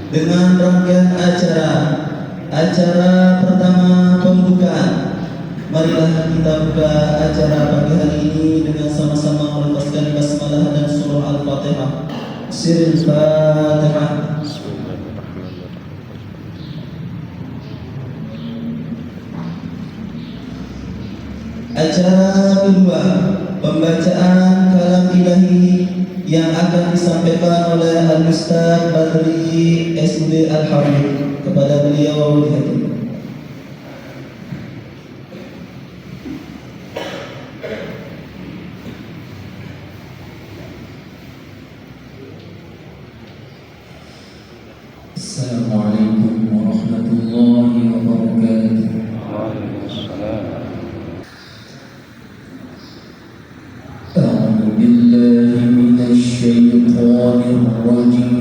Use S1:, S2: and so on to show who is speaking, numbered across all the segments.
S1: dengan rangkaian acara pertama pembukaan. Marilah kita buka acara pagi hari ini dengan sama-sama melepaskan basmalah dan surah Al-Fatihah. Sirul Fatihah. Acara kedua, pembacaan kalam ilahi yang akan disampaikan oleh Al-Ustaz Badri SUD Al-Habib. Kepada beliau dihadiri.
S2: Assalamualaikum warahmatullahi wabarakatuh. A'udzu billahi minasy syaithanir rajim.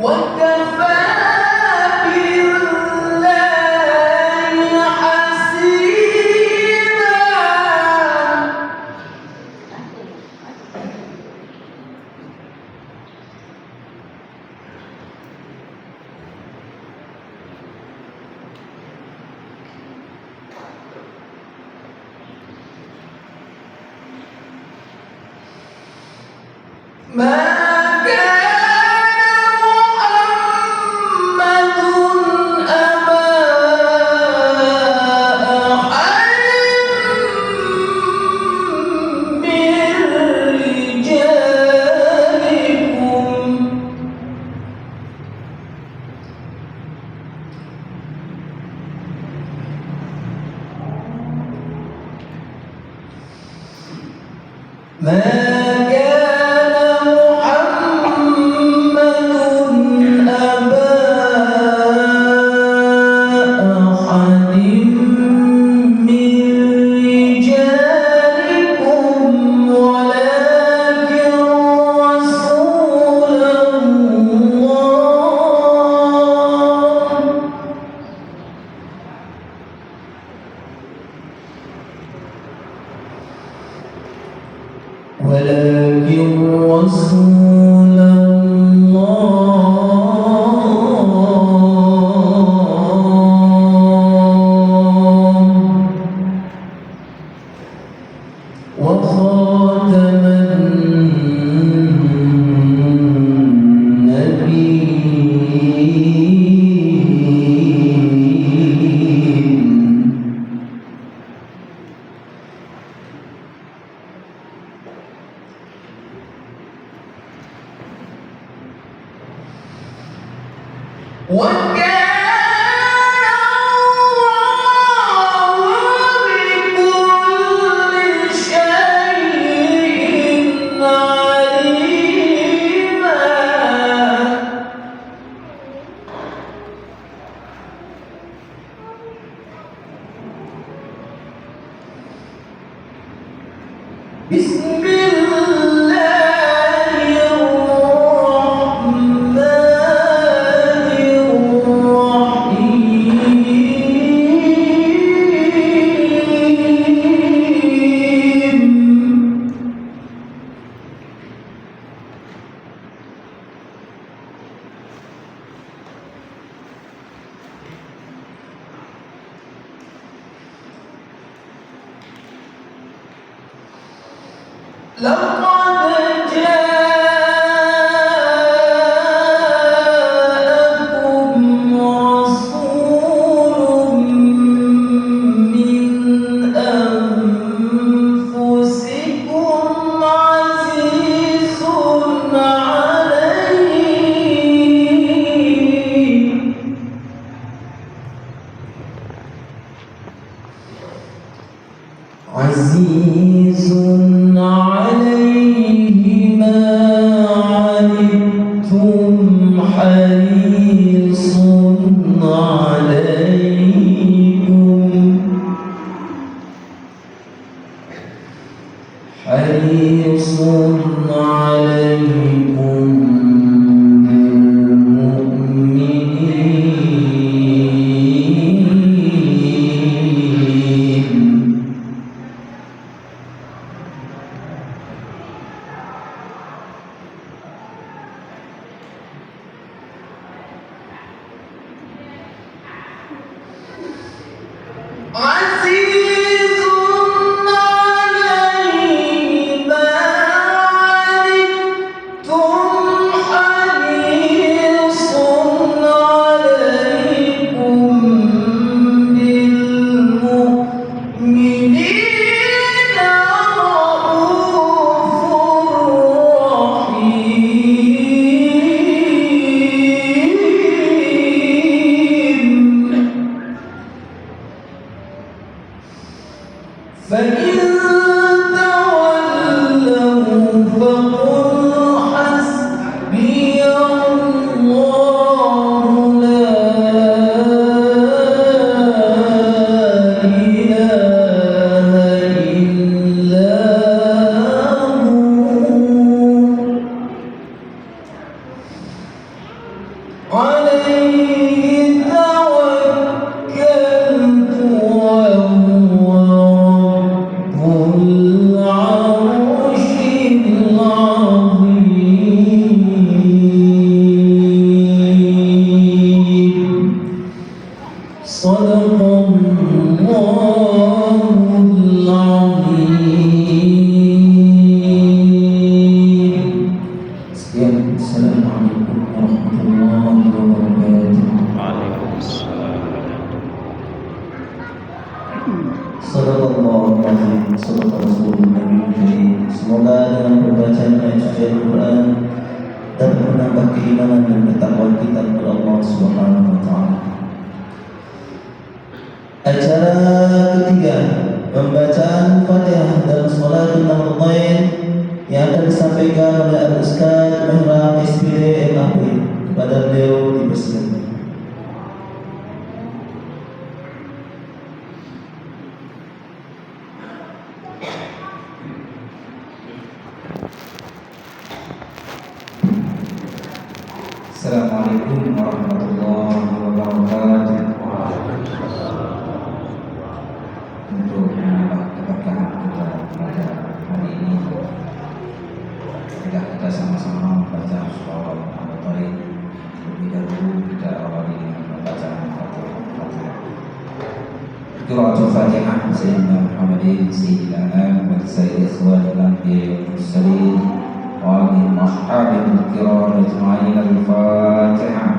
S1: وكفى Semoga dengan pembacaan ayat suci Al-Quran dapat menambah keimanan dan ketakwaan kita kepada Allah Subhanahu wa taala. Acara ketiga, pembacaan Fatihah dalam Sholatul Fardhain yang akan disampaikan oleh Al-Ustaz Mihram SPD MAP. Kepada beliau dipersilakan.
S3: Assalamualaikum warahmatullahi wabarakatuh. Untuk menambah keberkahan kita pada hari ini, kita sama-sama membaca sholawat Al-Fatihah. Terlebih dahulu kita awali dengan pembacaan Al-Fatihah. Qiraatul Fatihah Sayyidina Muhammadin Sayyidina wa Sayyidina Ikhwanil Anbiya wal Mursalin wa alihi wa ashabihi al-kiram ajma'in. Al-Fatihah.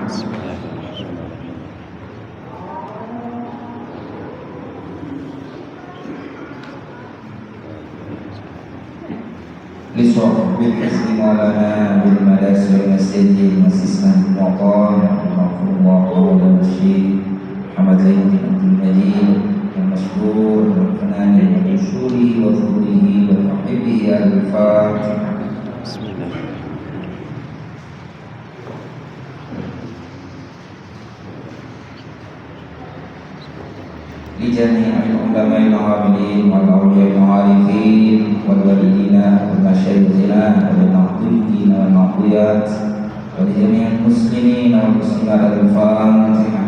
S3: لصاحب الحسن مولانا بالمدارس والمسجد المسيسنا المعطان المغفور الله قول الشيخ محمد زين بن عبد المجيد المشكور والفنان ومنشوره وظهوره ومحبه. الفاتحة. لجميع العلماء العاملين والأولياء العارفين والوالدين والمشايخنا والمعقولين والمعقولات ولجميع المسلمين والمسلمات. الفاتحة.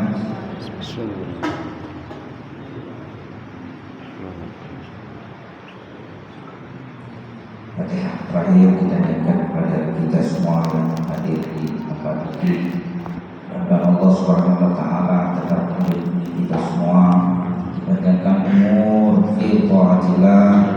S3: Fatihah terakhir kita niatkan kepada kita semua yang hadir di tempat ini. Dan Allah Subhanahu wa taala tetap melindungi kita semua, diberikan umur fi taatillah,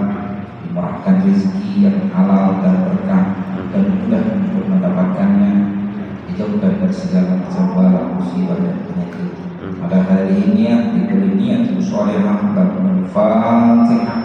S3: dimurahkan rezeki yang halal dan berkah dan mudah untuk mendapatkannya, dijauhkan dari segala macam bala, musibah dan penyakit. Pada hari ini diberi niat sholehah dan Al-Fatihah.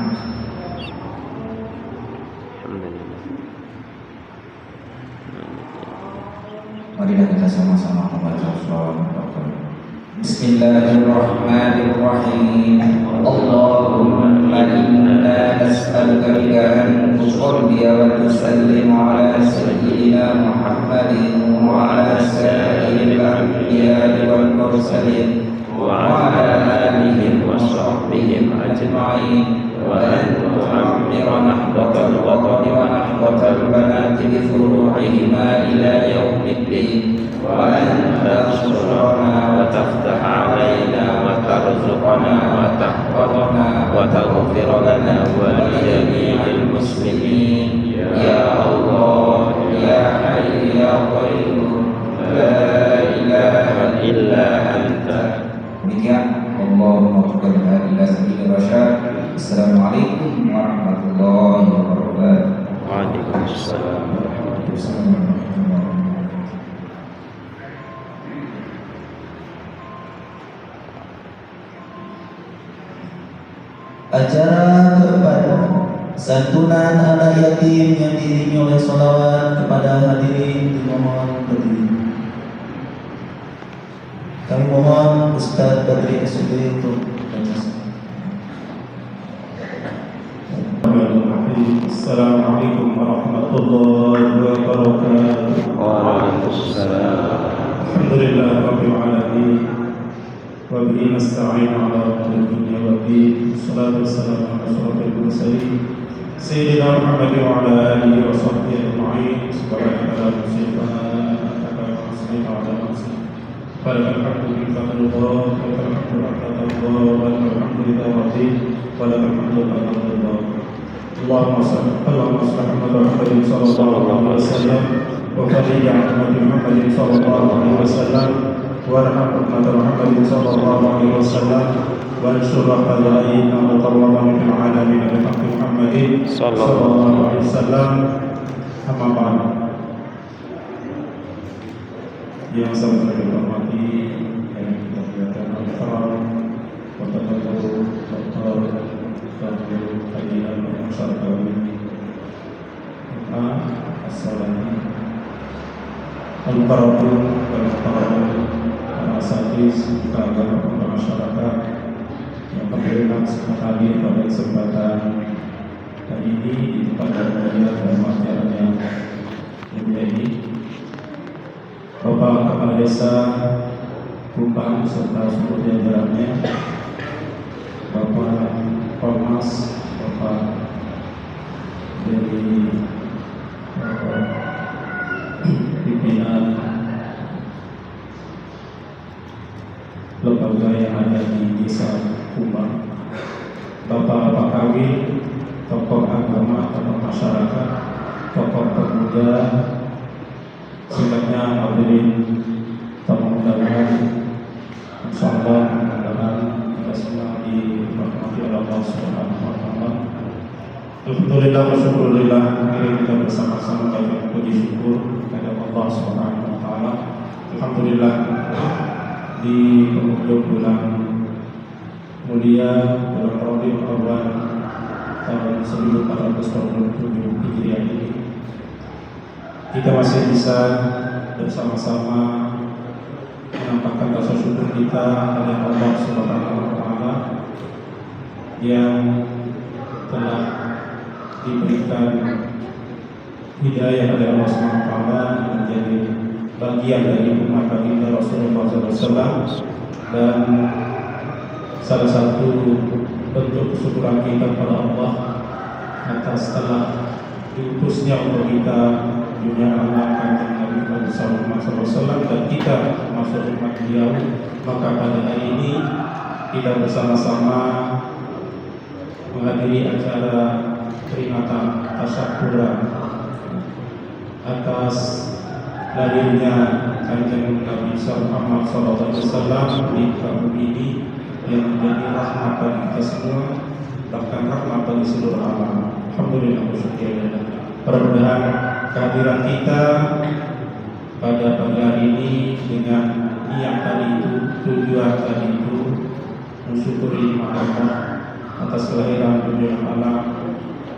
S3: Marilah kita sama-sama membaca sholawat Al-Fatihah. Bismillahirrahmanirrahim. Allahumma inna nas'aluka bika an tusalli wa tusallim ala sayyidina Muhammadin wa ala sa'iril anbiya'i wal mursalin wa ala alihi wa sahbihi ajma'in. وأن تعمر نهضة الوطن ونهضة البنات بفروعهما إلى يوم الدين، وأن تنصرنا وتفتح علينا وترزقنا وتحفظنا وتغفر لنا ولجميع المسلمين يا الله يا حي يا قيوم لا إله إلا أنت. Demikian, Allahumma tuqabbal ila sabil rasyad. Assalamualaikum warahmatullahi wabarakatuh.
S4: Waalaikumsalam.
S1: Acara keempat, santunan anak yatim yang diiringi oleh sholawat kepada hadirin dimohon berdiri. Kami mohon Ustaz Badri SPD untuk baca.
S5: Assalamualaikum warahmatullahi wabarakatuh.
S4: Waalaikumsalam.
S5: Alhamdulillah rabbil alamin wa bihi nasta'in ala umuri dunya wa din. Wassalatu wassalamu ala asyrofil mursalin sayyidina Muhammad wa ala alihi wa sahbihi ajma'in. Subhanallah Falakal hamdu lillahi Allahumma salli ala Muhammadin sallallahu alaihi wasallam wa farij an Muhammadin sallallahu alaihi wasallam warham Muhammadin sallallahu alaihi wasallam wa ansur khalaina wa tawalla fil alamin bi haqqi Muhammadin sallallahu alaihi wasallam. Amma ba'd. Yang sangat saya hormati yang kita muliakan Al-Fatihah, Dr. Haji Al-Mukarrabun para asatidz, para masyarakat yang berkenan sekali pada kesempatan hari ini di tempat mulia dan acara yang mulia ini. Bapak Kepala Desa Kupang serta seluruh jajarannya, Bapak Polmas, Bapak dari pimpinan lembaga yang ada di Desa Kupang, Bapak-bapak kawin, tokoh agama, tokoh masyarakat, tokoh pemuda, singkatnya hadirin tamu undangan. Insyaallah mudah-mudahan kita semua dirahmati oleh Allah Subhanahu wa taala. Alhamdulillah wa syukurillah, mari kita bersama-sama banyak puji syukur kepada Allah Subhanahu wa taala. Alhamdulillah di penghujung bulan mulia, bulan Rabiul Awal tahun 1427 Hijriah ini, kita masih bisa bersama-sama menampakkan rasa syukur kita kepada Allah Subhanahu wa taala yang telah diberikan hidayah oleh Allah Subhanahu wa taala menjadi bagian dari umat baginda Rasulullah SAW, dan salah satu bentuk kesyukuran kita kepada Allah atas telah diutusnya untuk kita dunia Allah Kanjeng Nabi Muhammad SAW, dan kita masuk umat beliau. Maka pada hari ini kita bersama-sama menghadiri acara peringatan tasyakura atas lahirnya Kanjeng Nabi Muhammad SAW di kampung ini yang menjadi rahmat bagi kita semua, bahkan rahmat bagi seluruh alam. Alhamdulillah bersyukur. Mudah-mudahan kehadiran kita pada pagi hari ini dengan niat tadi itu, tujuan tadi itu, mensyukuri Allah atas kelahiran dunia alam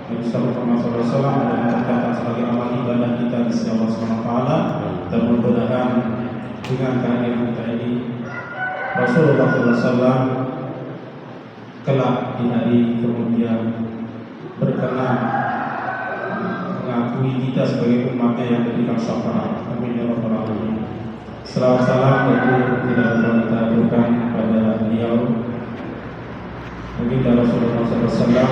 S5: Nabi Muhammad SAW dan tercatat sebagai amal ibadah kita di sisi Allah SWT. Dan mudah-mudahan dengan kehadiran kita ini Rasulullah SAW kelak di hari kemudian berkenan mengakui kita sebagai umatnya yang diberikan syafaat. Amin ya rabbal alamin. Selawat salam tentu tidak perlu kita aturkan kepada beliau, baginda Rasulullah SAW yang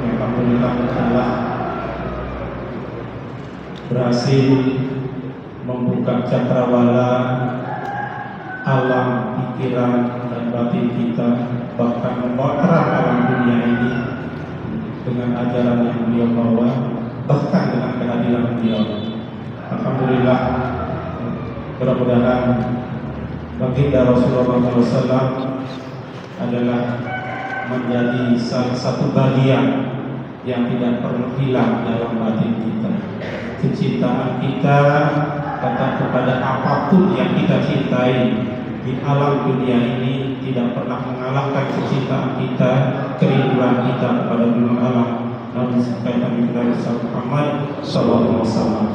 S5: alhamdulillah telah berhasil membuka cakrawala alam pikiran dan batin kita, bahkan memotret alam dunia ini dengan ajaran yang beliau bawa, bahkan dengan kehadiran beliau. Alhamdulillah, mudah-mudahan baginda Rasulullah SAW adalah menjadi salah satu bagian yang tidak perlu hilang dalam batin kita. Kecintaan kita tetap kepada apapun yang kita cintai di alam dunia ini tidak pernah mengalahkan kecintaan kita, kerinduan kita kepada dunia alam Nabi Muhammad SAW.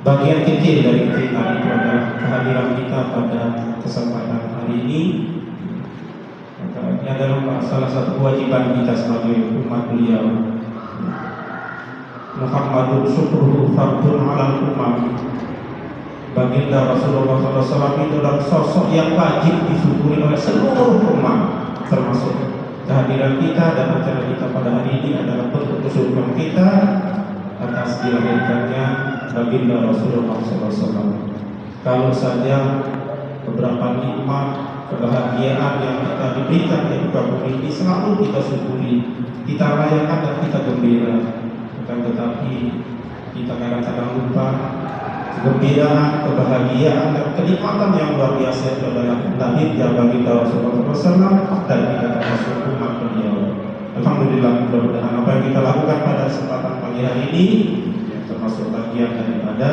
S5: Bagian kecil dari kecintaan itu adalah kehadiran kita pada kesempatan hari ini. Ini adalah salah satu kewajiban kita sebagai umat beliau. Muhammadun syukruhu fardun alal umam. Baginda Rasulullah SAW itu adalah sosok yang wajib disyukuri oleh seluruh umat, termasuk kehadiran kita dan acara kita pada hari ini adalah bentuk kesyukuran kita atas dilahirkannya baginda Rasulullah SAW. Kalau saja beberapa nikmat, kebahagiaan yang kita diberikan di muka bumi ini selalu kita syukuri, kita rayakan dan kita gembira. Akan tetapi kita kadang-kadang lupa kegembiraan, kebahagiaan dan kenikmatan yang luar biasa itu adalah lahirnya baginda Rasulullah SAW dan kita termasuk umat beliau. Alhamdulillah, mudah-mudahan apa yang kita lakukan pada kesempatan pagi hari ini termasuk bagian daripada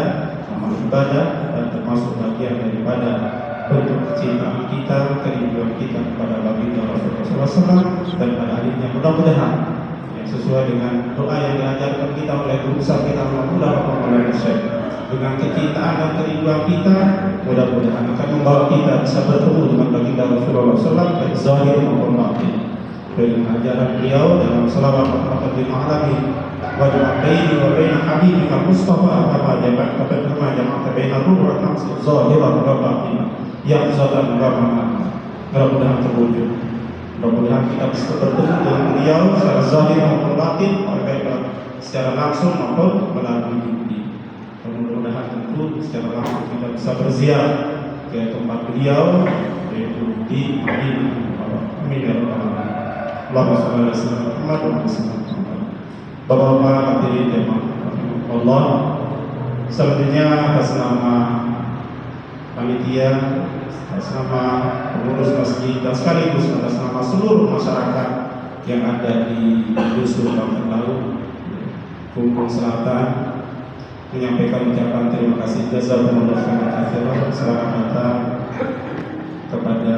S5: amal ibadah dan termasuk bagian daripada bentuk kecintaan kita, kerinduan kita kepada baginda Rasulullah SAW. Dan pada hari ini mudah-mudahan sesuai dengan doa yang diajarkan kita oleh guru besar kita Maulana Syekh dengan kecintaan dan kerinduan kita, mudah-mudahan akan membawa kita bisa bertemu dengan baginda Rasulullah SAW baik zahir maupun batin. Dengan ajaran beliau dalam salawat rahmatan lil alamin wa jama'i wa baina habibika Mustafa kama jama'ta baina ruh wa nafs zahiran wa batin yang zatan wa ma'ana. Mudah-mudahan terwujud. Mudah-mudahan kita bisa bertemu dengan beliau secara zahir maupun batin, baik secara langsung maupun melalui mimpi. Mudah-mudahan tentu secara langsung kita bisa berziarah ke tempat beliau, yaitu di Madinah. Amin ya rabbal alamin. Allahumma shalli ala sayyidina Muhammad wa ala sayyidina Muhammad. Bapak-bapak hadirin jemaah Allah, selanjutnya atas nama panitia, atas nama pengurus masjid dan sekaligus atas nama seluruh masyarakat yang ada di dusun Bangka Laut, Kumpul Selatan, menyampaikan ucapan terima kasih jazakumullah khairan, selamat datang kepada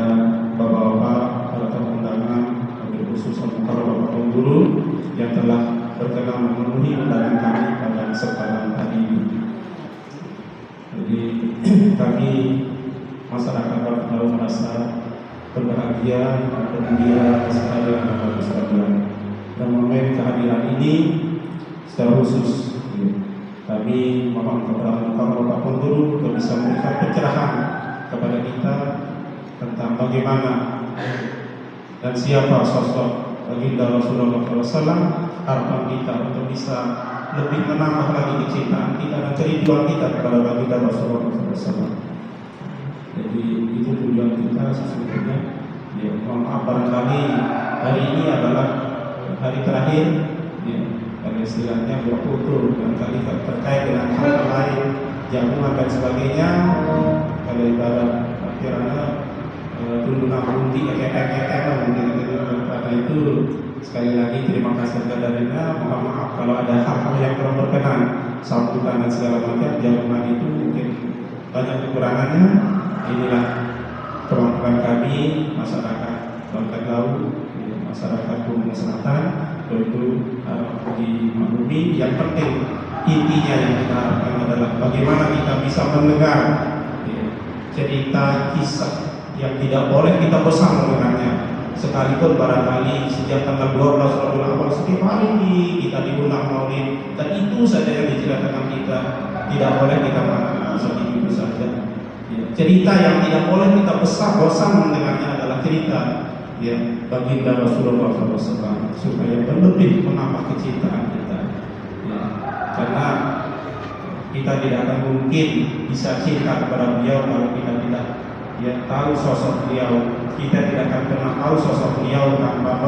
S5: bapak-bapak, para tamu undangan, wabil khusus para bapak guru yang telah berkenan memenuhi undangan kami pada kesempatan hari ini. Jadi kami masyarakat Bangka Laut merasa berbahagia dan bergembira sekalian Bapak sekalian, dan mengenai kehadiran ini secara khusus kami mohon kepada Bapak Guru untuk bisa memberikan pencerahan kepada kita tentang bagaimana dan siapa sosok baginda Rasulullah SAW. Harapan kita untuk bisa lebih menambah lagi kecintaan kita dan kerinduan kita kepada baginda Rasulullah SAW. Jadi itu tujuan kita sesungguhnya. Ya, mohon maaf barangkali hari ini adalah hari terakhir, ya, pada istilahnya berputur dan kali terkait dengan hal lain, jamuan dan sebagainya. Kalau ibarat kiranya tuntunan bunti ekek-ekek mungkin karena itu sekali lagi terima kasih kepadanya. Mohon maaf kalau ada hal-hal yang kurang berkenan, sambutan dan segala macam jamuan itu mungkin banyak kekurangannya. Inilah kemampuan kami masyarakat Bangka Laut, masyarakat Kumpul Selatan, tentu harus dimaklumi. Yang penting intinya yang kita harapkan adalah bagaimana kita bisa mendengar cerita kisah yang tidak boleh kita bosan mendengarnya. Sekalipun barangkali sejak tanggal 12 Rabiul Awal setiap hari kita diundang maulid, dan itu saja yang diceritakan kita, tidak boleh kita mendengar seperti itu saja. Cerita yang tidak boleh kita bosan mendengarnya adalah cerita baginda Rasulullah SAW, supaya berlebih menambah kecintaan kita. Karena kita tidak akan mungkin bisa cinta kepada beliau kalau kita tidak tahu sosok beliau. Kita tidak akan pernah tahu sosok beliau tanpa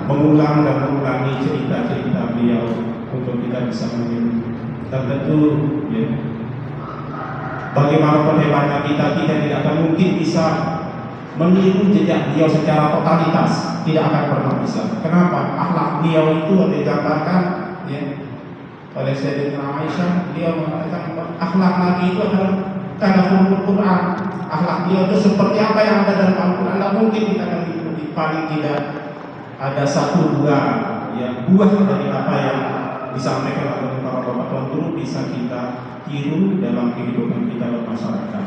S5: mengulang dan mengulangi cerita-cerita beliau untuk kita bisa meniru. Dan tentu bagaimanapun hebatnya kita tidak akan mungkin bisa meniru jejak beliau secara totalitas, tidak akan pernah bisa. Kenapa? Akhlak beliau itu digambarkan oleh Sayyidatina Aisyah. Beliau mengatakan akhlak Nabi itu adalah karena Al-Quran. Akhlak beliau itu seperti apa yang ada dalam Al-Quran. Tidak mungkin kita akan mengikuti, paling tidak ada satu buah dari apa yang disampaikan oleh para bapak guru bisa kita tiru dalam kehidupan kita bermasyarakat.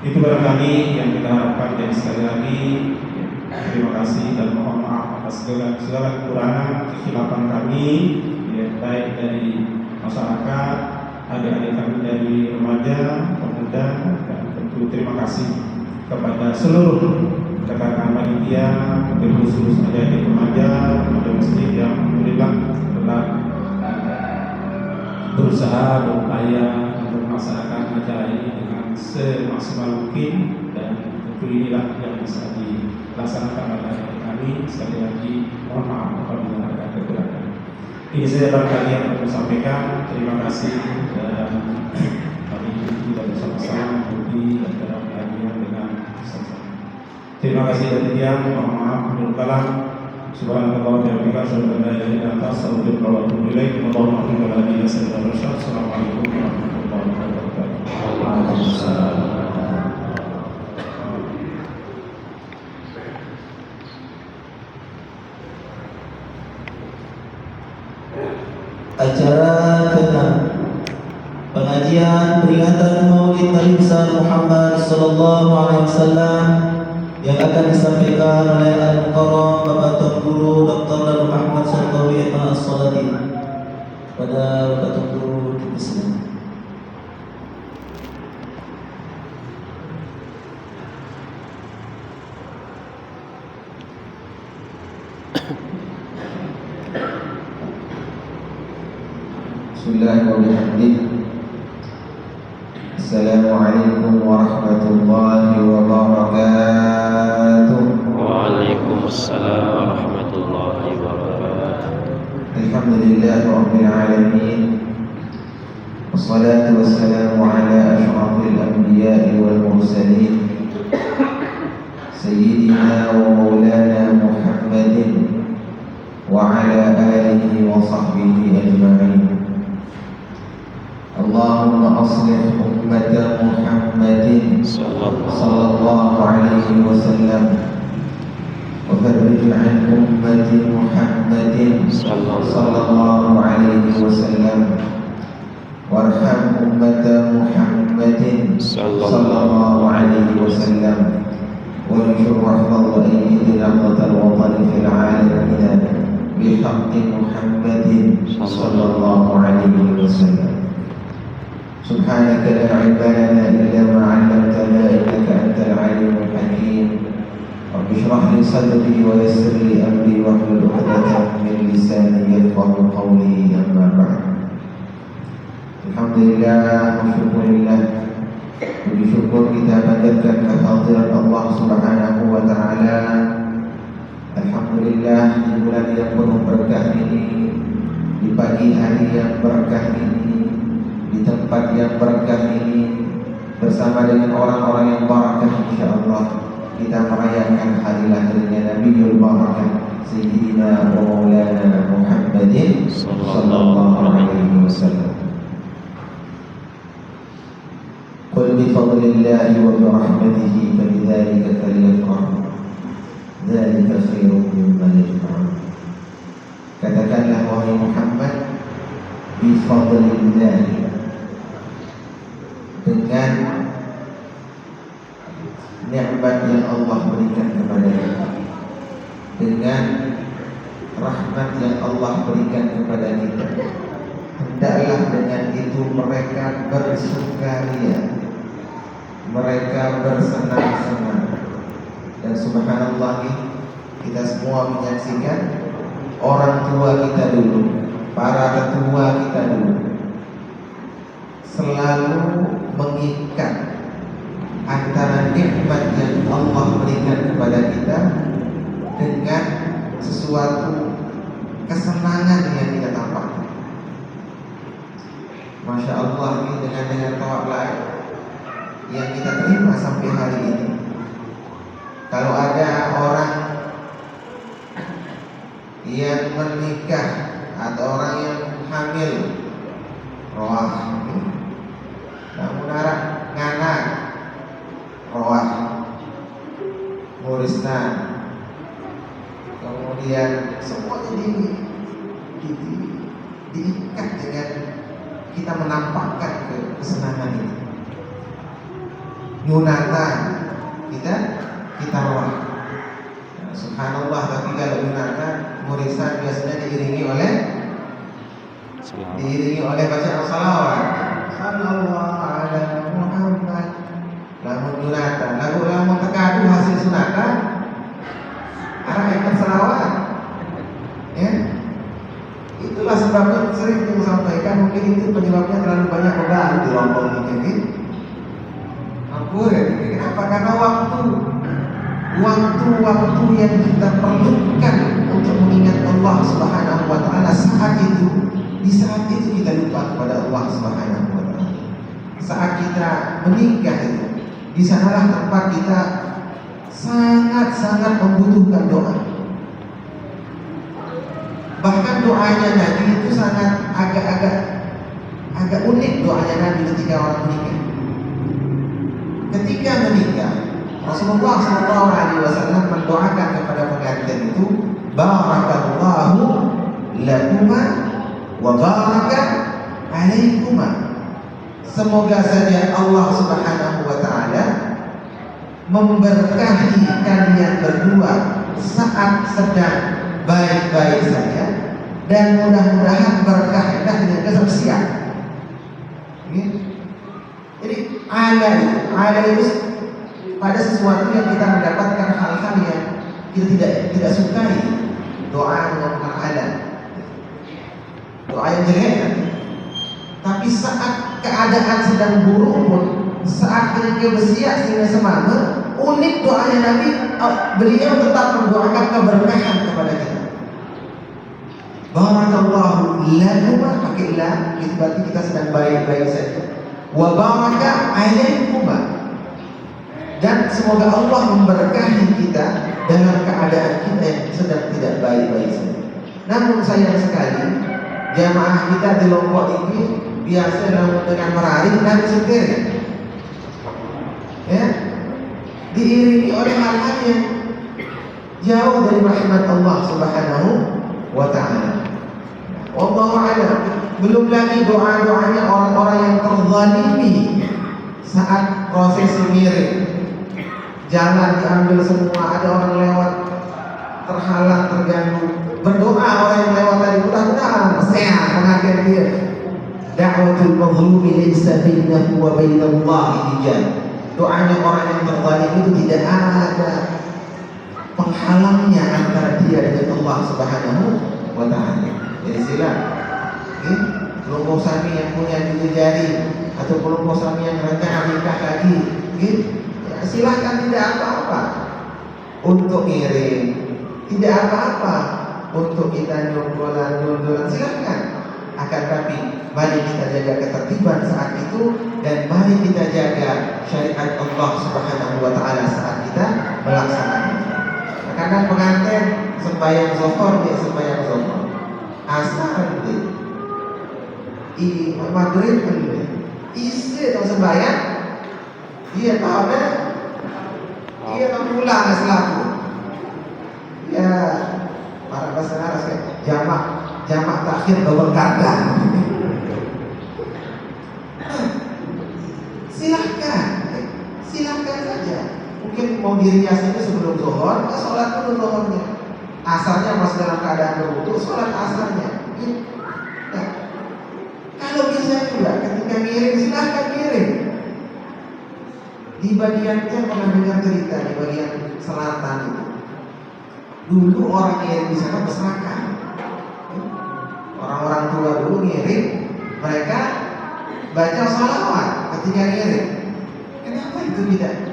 S5: Itu barangkali yang kita harapkan. Jadi sekali lagi terima kasih dan mohon maaf atas segala kekurangan kekhilafan kami, baik dari masyarakat, adik-adik kami dari remaja, pemuda, dan tentu terima kasih kepada seluruh rekan-rekan panitia, khusus adik-adik remaja, remaja masjid yang alhamdulillah telah berusaha berupaya untuk melaksanakan acara ini dengan semaksimal mungkin, dan tentu inilah yang bisa dilaksanakan oleh kami. Sekali lagi mohon maaf apabila ada kekurangan. Ini saya barangkali yang perlu sampaikan. Terima kasih, dan kami kita bersama-sama mengikuti acara pengajian dengan sama-sama. Terima kasih demikian. Mohon maaf menurut kalam. Subhanallah wa bihamdihi asyhadu an la ilaha illa anta astaghfiruka wa atubu ilaik. Allahumma salli ala sayyidina Rasul. Assalamualaikum warahmatullahi wabarakatuh.
S3: Waalaikumsalam.
S1: Acara ke-6 Nabi besar Muhammad Sallallahu Alaihi Wasallam yang akan disampaikan oleh Al-Mukarram Bapak Tuan Guru Dr. Lalu Ahmad Syarqawi As-Salati. Kepada Bapak Tuan Guru dipersilakan.
S3: Bismillahirrahmanirrahim. Assalamualaikum warahmatullahi wabarakatuh.
S4: Waalaikumsalam warahmatullahi wabarakatuh.
S3: Alhamdulillahi rabbil alamin. Wassalatu wassalamu ala asyrafil anbiya'i wal mursalin Sayyidina wa maulana Muhammadin wa ala alihi wa sahbihi ajma'in. Allahumma aslih ummata Muhammadin sallallahu alaihi wasallam wa farrij an ummati Muhammadin sallallahu alaihi wasallam warham ummata Muhammadin sallallahu alaihi wasallam wa anshur rahmat wa ayyid al-aqdal watan fil alamin bihaqqi Muhammadin sallallahu alaihi wasallam. سبحانك لا علم لنا إلا ما علمتنا إنك أنت العليم الحكيم رب اشرح لي صدري ويسر لي أمري واحلل عقدة من لساني يفقهوا قولي أما بعد. Alhamdulillah, syukurillah. Puji syukur kita panjatkan kehadirat Allah Subhanahu wa taala. Alhamdulillah, di bulan yang penuh berkah ini, di pagi hari yang berkah ini, di tempat yang berkah ini, bersama dengan orang-orang yang barakah, insyaallah kita merayakan hari lahirnya Nabiul Barakah Sayyidina wa Maulana Muhammadin sallallahu alaihi wasallam. Qul bi fadlillahi wa bi rahmatihi fabidzalika falyafrahu dzalika khairun mimma yajma'un. Katakanlah wahai Muhammad, bi fadlillahi, dengan nikmat yang Allah berikan kepada kita, dengan rahmat yang Allah berikan kepada kita, hendaklah dengan itu mereka bersukaria, mereka bersenang-senang. Dan subhanallah, kita semua menyaksikan orang tua kita dulu, para tetua kita dulu selalu mengikat antara nikmat yang Allah berikan kepada kita dengan sesuatu kesenangan yang kita dapatkan. Masya Allah, ini dengan tawakal yang kita terima sampai hari ini. Kalau ada orang yang menikah atau orang yang hamil, roh namun arah nganak roh murisnan, kemudian semuanya diikat dengan kita menampakkan kesenangan ini. Nyunatan kita roh. Nah, subhanallah, tapi kalau nyunatan murisan biasanya diiringi oleh bacaan salawat. Sallallahu ala Muhammad. Lamun sunatan, lamun terkadu hasil sunatan, arah ikut salawat. Ya, itulah sebabnya sering kita sampaikan, mungkin itu penyebabnya terlalu banyak beban di Lombok ini. Ampun, kenapa? Karena waktu yang kita perlukan untuk mengingat Allah Subhanahu wa taala di saat itu kita lupa kepada Allah Subhanahu wa taala. Saat kita menikah itu, di sanalah tempat kita sangat-sangat membutuhkan doa. Bahkan doanya Nabi itu sangat agak unik doanya Nabi ketika orang menikah. Ketika menikah, Rasulullah SAW mendoakan kepada pengantin itu, barakallahu lakuma wa baraka alaikuma.
S6: Semoga saja Allah Subhanahu wa taala memberkahi kalian berdua saat sedang baik-baik saja, dan mudah-mudahan berkah dengan kesaksian. Jadi ada itu pada sesuatu yang kita mendapatkan hal-hal yang kita tidak sukai, doa dengan ada doa yang jelek. Tapi saat keadaan sedang buruk pun, saat kita bersiap sehingga semana, unik doanya Nabi, beliau tetap mendoakan keberkahan kepada kita. Barakallahu lakuma, pakai la, itu berarti kita sedang baik-baik saja. Wa baraka alaikuma, dan semoga Allah memberkahi kita dalam keadaan kita yang sedang tidak baik-baik saja. Namun sayang sekali, jamaah kita di Lombok ini biasa dengan merarik dan setir, ya, diiringi oleh hal-hal yang jauh dari rahmat Allah Subhanahu wa taala. Wallahu a'lam. Belum lagi doa-doanya orang-orang yang terzalimi saat prosesi miring. Jalan diambil semua, ada orang lewat terhalang, terganggu. Berdoa orang yang lewat tadi, mudah-mudahan sehat mengakhiri dia. Da'watul mazlumi laysa bainahu wa bainallahi hijab. Doanya orang yang terzalimi itu tidak ada penghalangnya antara dia dengan Allah Subhanahu wa taala. Jadi silakan, kelompok sami yang punya 7 jari atau kelompok sami yang rencana nikah lagi, ya, silahkan, tidak apa-apa untuk ngiring, tidak apa-apa untuk kita nyondolan, silahkan. Akan tapi mari kita jaga ketertiban saat itu, dan mari kita jaga syariat Allah Subhanahu wa taala saat kita melaksanakan. Kadang pengantin sembahyang zuhur, dia sembahyang zuhur, asar dia, maghrib dia, isya atau sembahyang, dia tahu dah, dia tak pulang selaku, ya, para bahasa Arab jamak takhir double kata. Silahkan saja. Mungkin mau dirias itu sebelum zuhur, sholat dulu zuhurnya. Asarnya masih dalam keadaan berwudu, sholat asarnya. Nah, kalau bisa juga ketika ngiring, silahkan ngiring. Di bagian yang pernah dengar cerita di bagian selatan itu, dulu orang ngiring di sana berseragam. Orang-orang tua dulu ngiring, mereka baca sholawat ketika ngiring. Kenapa itu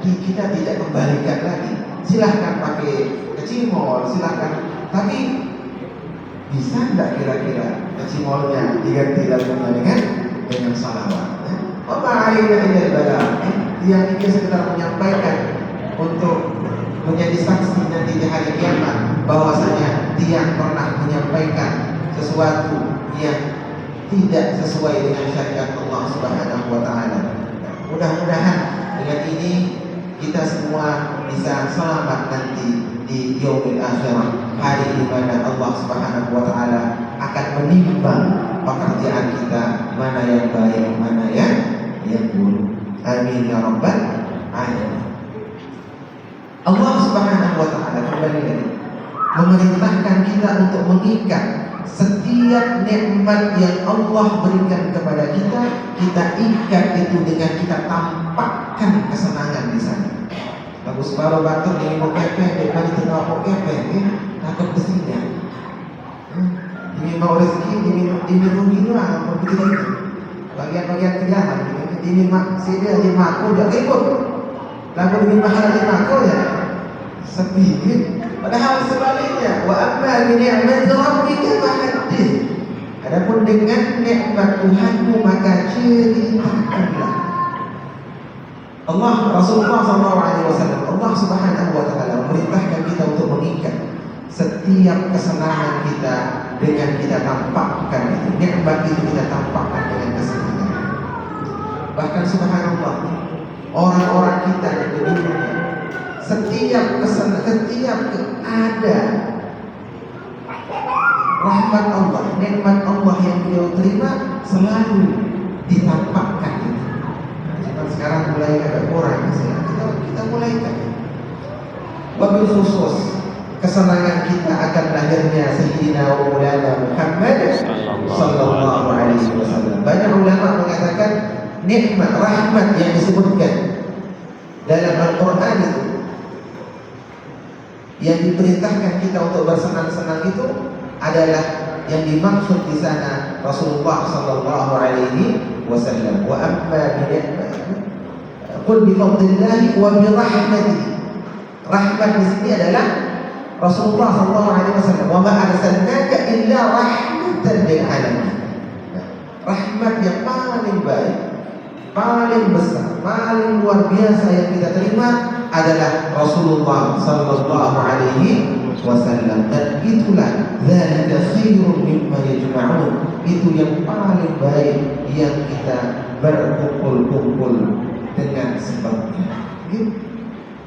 S6: kita tidak kembalikan lagi? Silahkan pakai kecimol, silahkan. Tapi bisa enggak kira-kira kecimolnya diganti lagunya dengan sholawat? Apa akhirnya ibadah? Yang ini sekedar menyampaikan untuk menjadi saksi nanti di hari kiamat bahwasanya dia pernah menyampaikan sesuatu yang tidak sesuai dengan syariat Allah Subhanahu wa taala. Mudah-mudahan dengan ini kita semua bisa selamat nanti di yaumil akhirah, hari di mana Allah Subhanahu wa taala akan menimbang pekerjaan kita, mana yang baik, mana yang buruk. Amin ya rabbal alamin. Allah Subhanahu wa taala kembali lagi memerintahkan kita untuk mengikat setiap nikmat yang Allah berikan kepada kita. Kita ikat itu dengan kita tampakkan kesenangan di sana. Bagus baru batur di ibu kepe, depan itu mau kepe, takut besinya. Ini mau rezeki, ini rugi lah, apa begitu itu. Bagian-bagian kejahatan, ini mak, si dia di mako dia ikut. Lalu di mahal di mako ya, sepi. Padahal sebaliknya, wa amma bi ni'mati rabbika fahaddits. Adapun dengan nikmat Tuhanmu maka ceritakanlah. Rasulullah SAW, Allah Subhanahu wa taala memerintahkan kita untuk mengikat setiap kesenangan kita dengan kita tampakkan itu. Nikmat itu kita tampakkan dengan kesenangan. Bahkan subhanallah, orang-orang kita yang di dunia, setiap ada rahmat Allah, nikmat Allah yang beliau terima selalu ditampakkan itu. sekarang mulai agak kurang, kita mulaikan. Wabil khusus kesenangan kita akan lahirnya Sayyidina wa Maulana Muhammad sallallahu alaihi wasallam. Banyak ulama mengatakan nikmat rahmat yang disebutkan dalam Al-Quran itu, yang diperintahkan kita untuk bersenang-senang itu adalah yang dimaksud di sana Rasulullah sallallahu alaihi wasallam. Wa amma bi qul bi fadlillahi wa bi rahmatihi. Rahmat di sini adalah Rasulullah sallallahu alaihi wasallam. Wa ma arsalnaka illa rahmatan lil alamin. Rahmat yang paling baik, paling besar, paling luar biasa yang kita terima adalah Rasulullah sallallahu alaihi wasallam. Dan itulah dzalika khairun mimma yajma'un. Itu yang paling baik yang kita berkumpul-kumpul dengan sebabnya.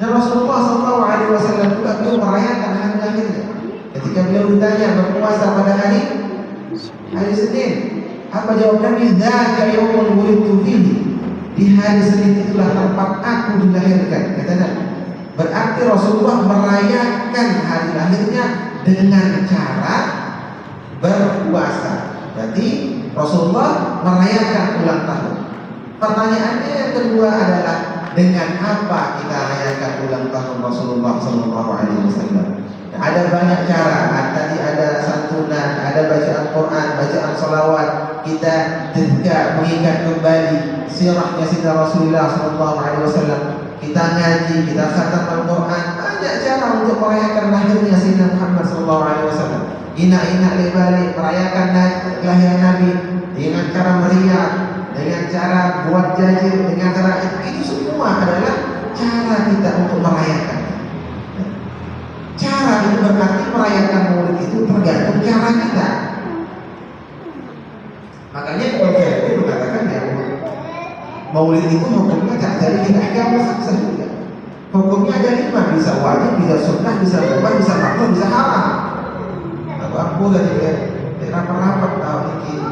S6: Dan Rasulullah sallallahu alaihi wasallam juga beliau merayakan hari lahirnya. Ketika beliau ditanya berpuasa pada hari Senin, apa jawab Nabi? Dzaka yaumul wulidtu fihi. Di hari Senin itulah tempat aku dilahirkan, kata Nabi. Berarti Rasulullah merayakan hari lahirnya dengan cara berpuasa. Berarti Rasulullah merayakan ulang tahun. Pertanyaannya yang kedua adalah, dengan apa kita rayakan ulang tahun Rasulullah sallallahu alaihi wasallam? Ada banyak cara. Tadi ada santunan, ada bacaan Quran, bacaan salawat. Kita juga mengingat kembali sirahnya Sayyidina Rasulullah sallallahu alaihi wasallam. Kita ngaji, kita khatam Al-Quran. Banyak cara untuk merayakan lahirnya Sayyidina Muhammad sallallahu alaihi wasallam. Inak-inak lebalik merayakan kelahiran Nabi dengan cara meriah, dengan cara buat jajir, dengan cara itu semua adalah cara kita untuk merayakan. Cara itu berarti merayakan maulid itu tergantung cara kita. Makanya kalau saya mengatakan ya, maulid itu hukumnya tak dari kita agama saja. Hukumnya ada 5, bisa wajib, bisa sunnah, bisa mubah, bisa makruh, bisa haram. Aku dari rapat-rapat tahun ini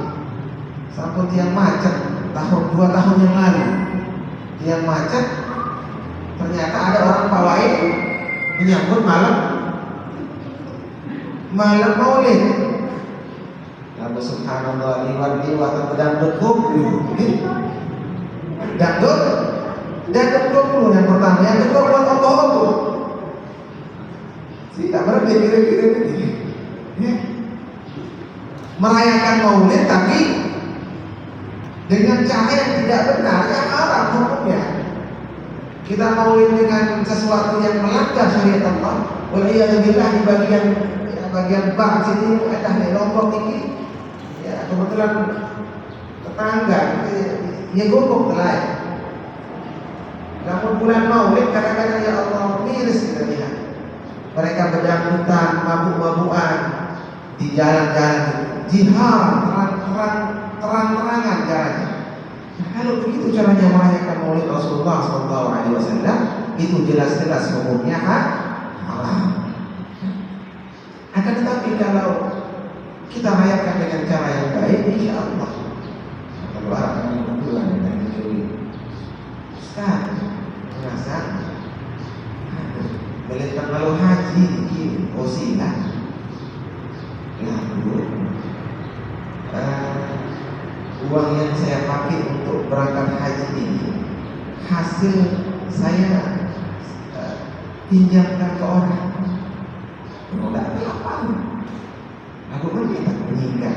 S6: sampai tiang macet tahun 2 tahun yang lalu. Tiang macet ternyata ada orang pawain menyambut malam maulid. Lalu subhanallah, liwat dangdut kubur. Dangdut kubur yang pertama, yang kedua buat apa-apa. Tidak berarti kira-kira begini. Ya. Merayakan maulid tapi dengan cara yang tidak benar, yang haram hukumnya. Kita maulid dengan sesuatu yang melanggar syariat Allah. Waliyadzubillah di bagian bang sini ada lombok tinggi. Ya, kebetulan tetangga ya gobok lain. Namun bulan maulid kadang-kadang ya Allah miris kita lihat. Mereka berdangdutan, mabuk-mabukan di jalan-jalan, jihad, terang-terangan jalannya. Nah, kalau begitu caranya merayakan maulid Rasulullah SAW, itu jelas-jelas hukumnya haram. Akan tetapi kalau kita rayakan dengan cara yang baik, insya Allah kalau akan kebetulan dengan itu Ustaz merasa melihat kalau haji ini osilah lalu uang yang saya pakai untuk berangkat haji ini hasil saya pinjamkan ke orang. Tidak apa-apa. Aku pun tidak meninggal.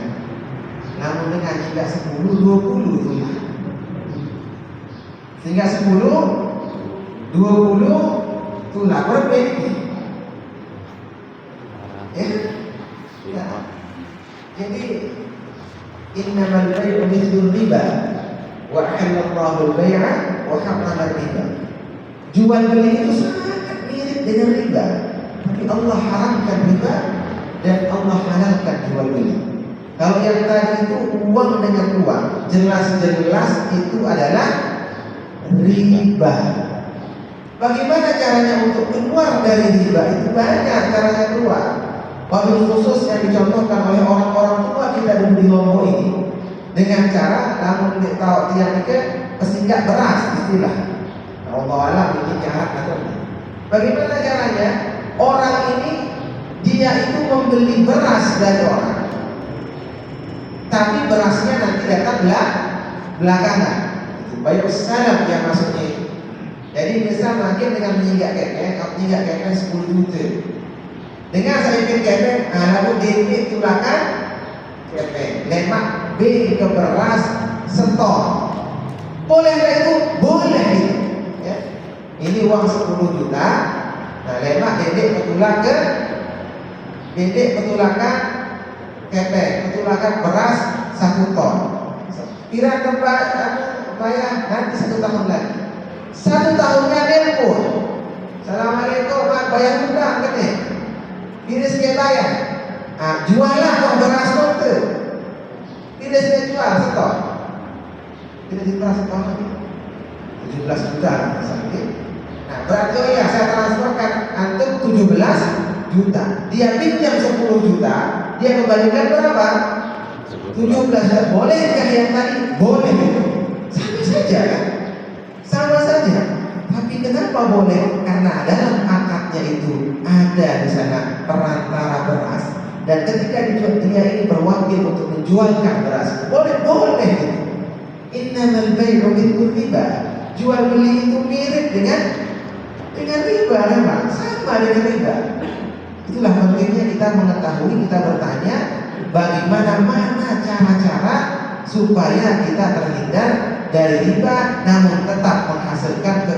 S6: Namun dengan jika 10, 20 itu lah. Sehingga 10, 20 itulah berbeda. Ya. Jadi innamal bai'u mithlur riba wa ahallallahu al-bai'a wa harrama riba. Jual beli itu sangat mirip dengan riba. Tapi Allah haramkan riba dan Allah halalkan jual beli. Kalau yang tadi itu uang dengan uang, jelas-jelas itu adalah riba. Bagaimana caranya untuk keluar dari riba? Itu banyak caranya keluar. Wabil khusus yang dicontohkan oleh orang-orang tua kita dulu di Lombok ini dengan cara namun tahu tiang kesinggah beras istilah. Allah alam ini jahat atau tidak. Bagaimana caranya? Orang ini dia itu membeli beras dari orang, tapi berasnya nanti datang belakangan. Itu baik salam yang maksudnya itu. Jadi misal makin dengan mengingat kepeng 10 juta. Dengan saya ingat kepeng, lalu DP tulakan kepeng, lemak B ke beras setor. Boleh itu? Boleh itu. Ya. Ini uang 10 juta. Nah, lemak dedek petulakan kepeng, petulakan beras 1 ton. Kira bayar nanti 1 tahun lagi. 1 tahunnya nelpon. Assalamualaikum, Mak, bayar hutang katanya. Bila saya bayar. Jualah kok beras dokter. Bila saya jual setor. Bila jual setor lagi 17 juta sakit. Nah, berarti saya transferkan antum 17 juta. Dia pinjam 10 juta, dia kembalikan berapa? 17 juta. Bolehkah yang tadi? Boleh. Sama saja kan? Sama saja. Tapi kenapa boleh? Karena dalam akadnya itu ada di sana perantara beras. Dan ketika dijual, dia ini berwakil untuk menjualkan beras. Boleh gitu. Innamal bai'u mithlu riba. Jual beli itu mirip dengan riba, memang sama dengan riba. Itulah pentingnya kita mengetahui, kita bertanya bagaimana cara-cara supaya kita terhindar dari riba namun tetap menghasilkan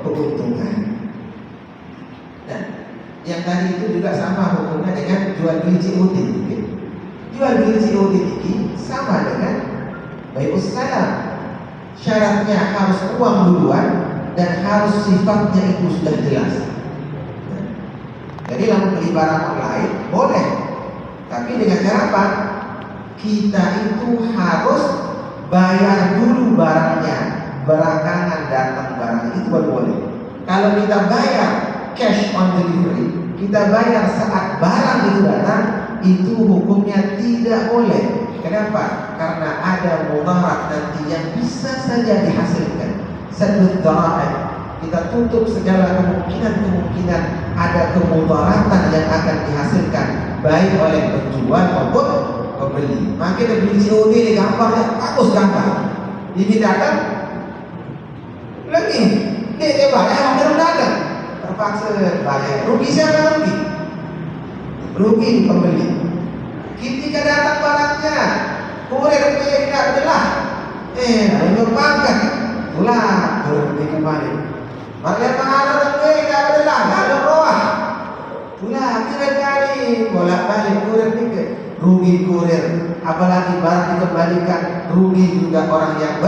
S6: keuntungan. Nah, yang tadi itu juga sama hukumnya dengan jual beli COD. Jual beli COD ini sama dengan bai'us salam. Syaratnya harus uang duluan dan harus sifatnya itu sudah jelas. Jadi lalu beli barang online boleh, tapi dengan cara apa? Kita itu harus bayar dulu barangnya, belakangan datang barang itu baru boleh. Kalau kita bayar cash on delivery, kita bayar saat barang itu datang, itu hukumnya tidak boleh. Kenapa? Karena ada mudarat nanti yang bisa saja dihasilkan. Saddud dhara'i, kita tutup segala kemungkinan ada kemudaratan yang akan dihasilkan baik oleh penjual maupun pembeli. Makanya beli COD ini gambarnya bagus gambar. Ini datang lagi, dia bayar hampir datang, terpaksa bayar. Rugi siapa rugi? Rugi pembeli. Ketika datang barangnya, kurir tidak jelas. Ada pangkat, pulang kurir kembali. Maria pengaruh tidak jelas, ada roh. Pulang kira kali bolak-balik kurir tiga. Rugi kurir, apalagi barang dikembalikan, rugi juga orang yang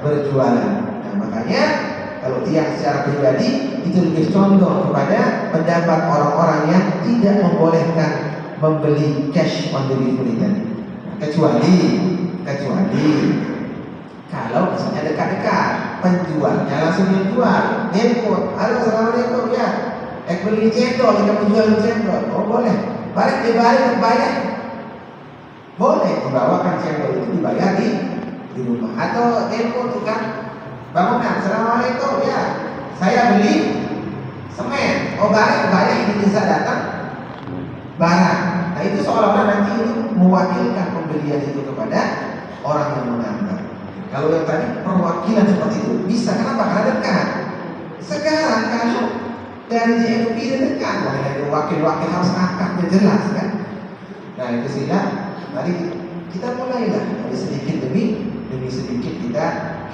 S6: berjualan. Nah, makanya kalau tiang secara pribadi itu lebih condong kepada pendapat orang-orang yang tidak membolehkan membeli cash on delivery tadi. Kecuali kalau misalnya dekat-dekat, penjualnya langsung menjual, nelpon, halo assalamualaikum ya, beli cendol, kita menjual cendol, oh boleh, balik bayar, boleh membawakan cendol itu dibayar di rumah, atau nelpon tukang bangunan, assalamualaikum ya, saya beli semen, oh balik ini bisa datang barang. Nah itu seolah-olah nanti itu mewakilkan pembelian itu kepada orang yang mengantar. Kalau yang tadi perwakilan seperti itu bisa, kenapa? Karena dekat. Sekarang kalau dari JNP dekat, wah dari wakil-wakil harus akadnya jelas kan. Nah itu sehingga mari kita mulailah dari sedikit demi sedikit kita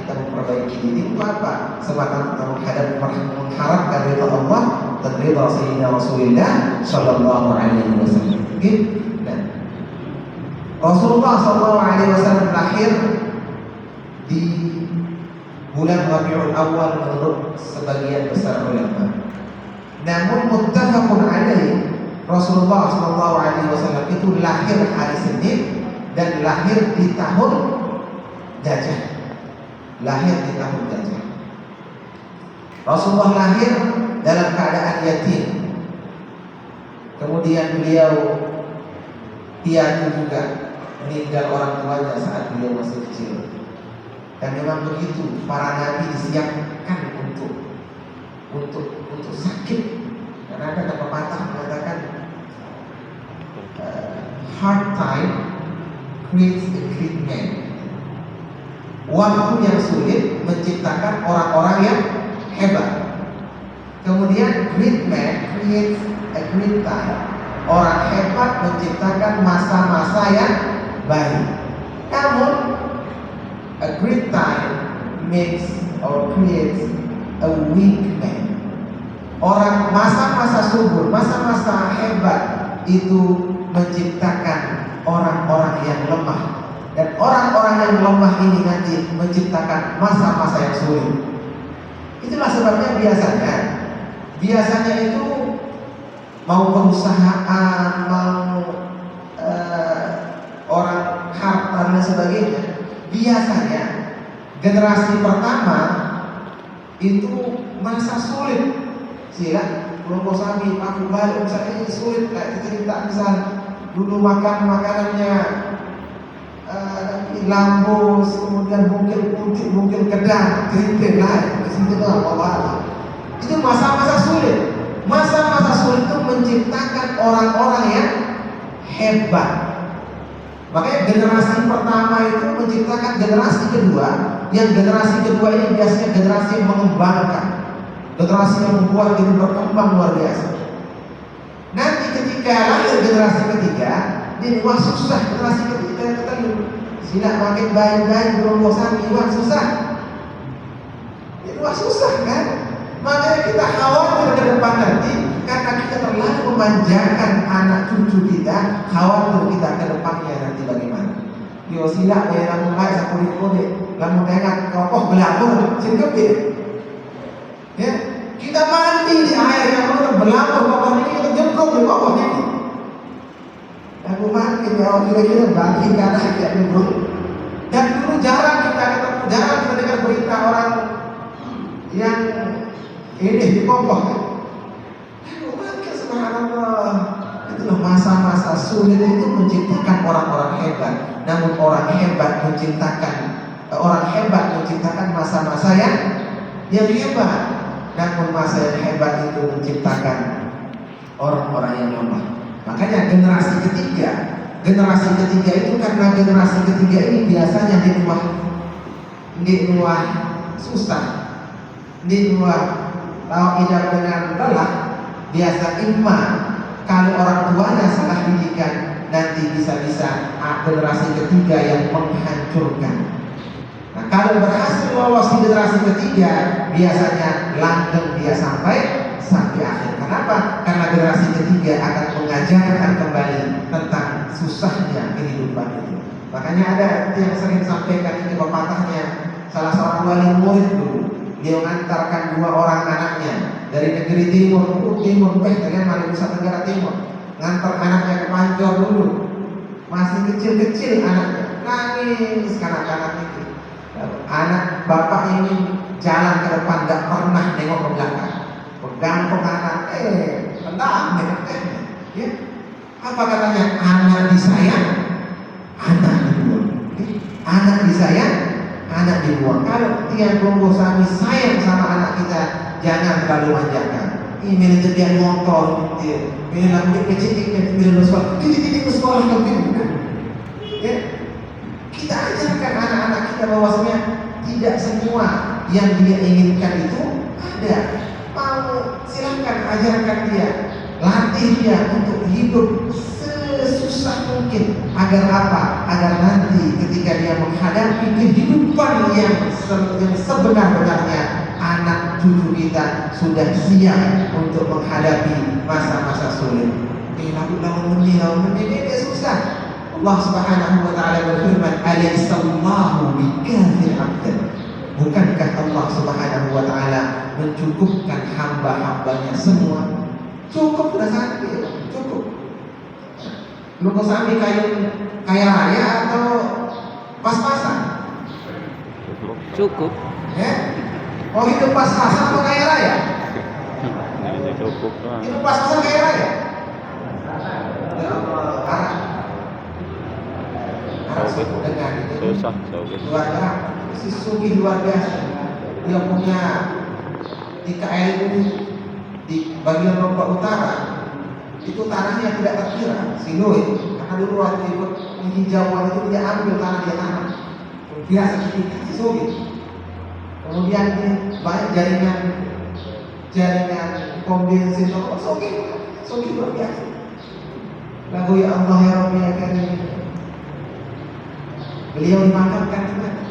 S6: memperbaiki diri. Untuk apa? Semata-mata mengharapkan ridha Allah dan ridha Sayyidina Rasulullah Sallallahu Alaihi Wasallam. Dan Rasulullah Sallallahu Alaihi Wasallam lahir di bulan Rabiul Awal menurut sebagian besar ulama. Namun muttafaqun alaih, Rasulullah Sallallahu Alaihi Wasallam itu lahir hari Senin dan lahir di tahun gajah. Rasulullah lahir dalam keadaan yatim. Kemudian beliau piatu juga, meninggal orang tuanya saat beliau masih kecil. Dan memang begitu, para nabi disiapkan untuk sakit. Karena ada pepatah mengatakan hard time creates a great man. Waktu yang sulit menciptakan orang-orang yang hebat. Kemudian great man creates a great time. Orang hebat menciptakan masa-masa yang baik. Namun a great time makes or creates a weak man. Orang masa-masa subur, masa-masa hebat itu menciptakan orang-orang yang lemah. Dan orang-orang yang lemah ini nanti menciptakan masa-masa yang sulit. Itulah sebabnya biasanya itu mau perusahaan, mau orang harta dan sebagainya, biasanya generasi pertama itu masa sulit. Sila kelompok Sami, aku balik misalnya ini sulit, kayak cerita misal dulu makan makanannya lambus, kemudian mungkin kedang, keripik lah, disini tuh apa. Itu masa-masa sulit. Masa-masa sulit itu menciptakan orang-orang yang hebat. Makanya generasi pertama itu menciptakan generasi kedua. Yang generasi kedua ini biasanya generasi yang mengembangkan, generasi yang membuat diri berkembang luar biasa. Nanti ketika lahir generasi ketiga, ini wah susah generasi ketiga ketemu. Sila makin baik-baik belum bosan, wah susah. Itu wah susah kan? Makanya kita khawatir ke depan nanti, karena kita terlalu memanjakan anak cucu kita, khawatir kita ke depannya nanti bagaimana. Yo sila bayar mulai sakuri-kuri, lamun tengah kokoh belabur, singkepit. Ya, kita mandi di air yang berlapur kokoh ini, kita jemplung di kokoh ini. Aku makin ya kira-kira bagi karena tidak jemplung. Dan dulu jarang kita dengar berita orang yang ini di kokoh. Aku makin subhanallah. Itulah masa-masa sulit itu menciptakan orang-orang hebat. Namun orang hebat menciptakan masa-masa yang hebat. Namun masa yang hebat itu menciptakan orang-orang yang lemah. Makanya generasi ketiga itu karena generasi ketiga ini biasanya di luar susah, di luar tahu hidup dengan lelah. Biasa imma kalau orang tuanya salah didikan, nanti bisa-bisa generasi ketiga yang menghancurkan. Nah, kalau berhasil lolos di generasi ketiga, biasanya langgeng dia sampai akhir. Kenapa? Karena generasi ketiga akan mengajarkan kembali tentang susahnya kehidupan itu. Makanya ada yang sering sampaikan ini pepatahnya, salah seorang wali murid dulu, dia mengantarkan 2 orang anaknya dari negeri timur dengan Nusa Tenggara Timur, ngantar anaknya ke Pancor dulu, masih kecil-kecil anaknya, nangis kanak-kanak itu. Anak bapak ini jalan ke depan, gak pernah nengok ke belakang, pegang anak, tendang ya. Apa katanya? Anak disayang, anak dibuang. Anak disayang, anak dibuang. Kalau tiang Bongo Sami sayang sama anak kita, jangan terlalu manjakan. Ini jadi motor, ini lagi kecil, ini sekolah ya. Kita ajarkan anak-anak kita bahwasanya tidak semua yang dia inginkan itu ada. Mau silahkan ajarkan dia, latih dia untuk hidup sesusah mungkin. Agar apa? Agar nanti ketika dia menghadapi kehidupan yang sebenar-benarnya, anak cucu kita sudah siap untuk menghadapi masa-masa sulit. Lalu ini susah. Allah Subhanahu wa taala berfirman, "Alaysallahu bikafin 'abdan." Bukankah Allah Subhanahu wa taala mencukupkan hamba-hambanya semua? Cukup sudah sampai, cukup. Lu mau sampai kaya raya atau pas-pasan?
S4: Cukup.
S6: Oh hidup pas-pasan atau kaya raya?
S4: Cukup doang.
S6: Hidup pas-pasan kaya raya? Ya Allah,
S4: Saubit.
S6: dengan itu
S4: Susah, saubit.
S6: keluarga si sugih luar biasa. Dia punya di KLU di bagian Lombok Utara itu tanahnya tidak terkira si Louis, karena dulu waktu ikut penghijauan itu dia ambil tanah dia tanam biasa sertifikat si sugih. Kemudian dia banyak jaringan pom bensin, sugih luar biasa. Lagu Ya Allah Ya Rabbi Ya Karim, beliau dimakamkan di mana?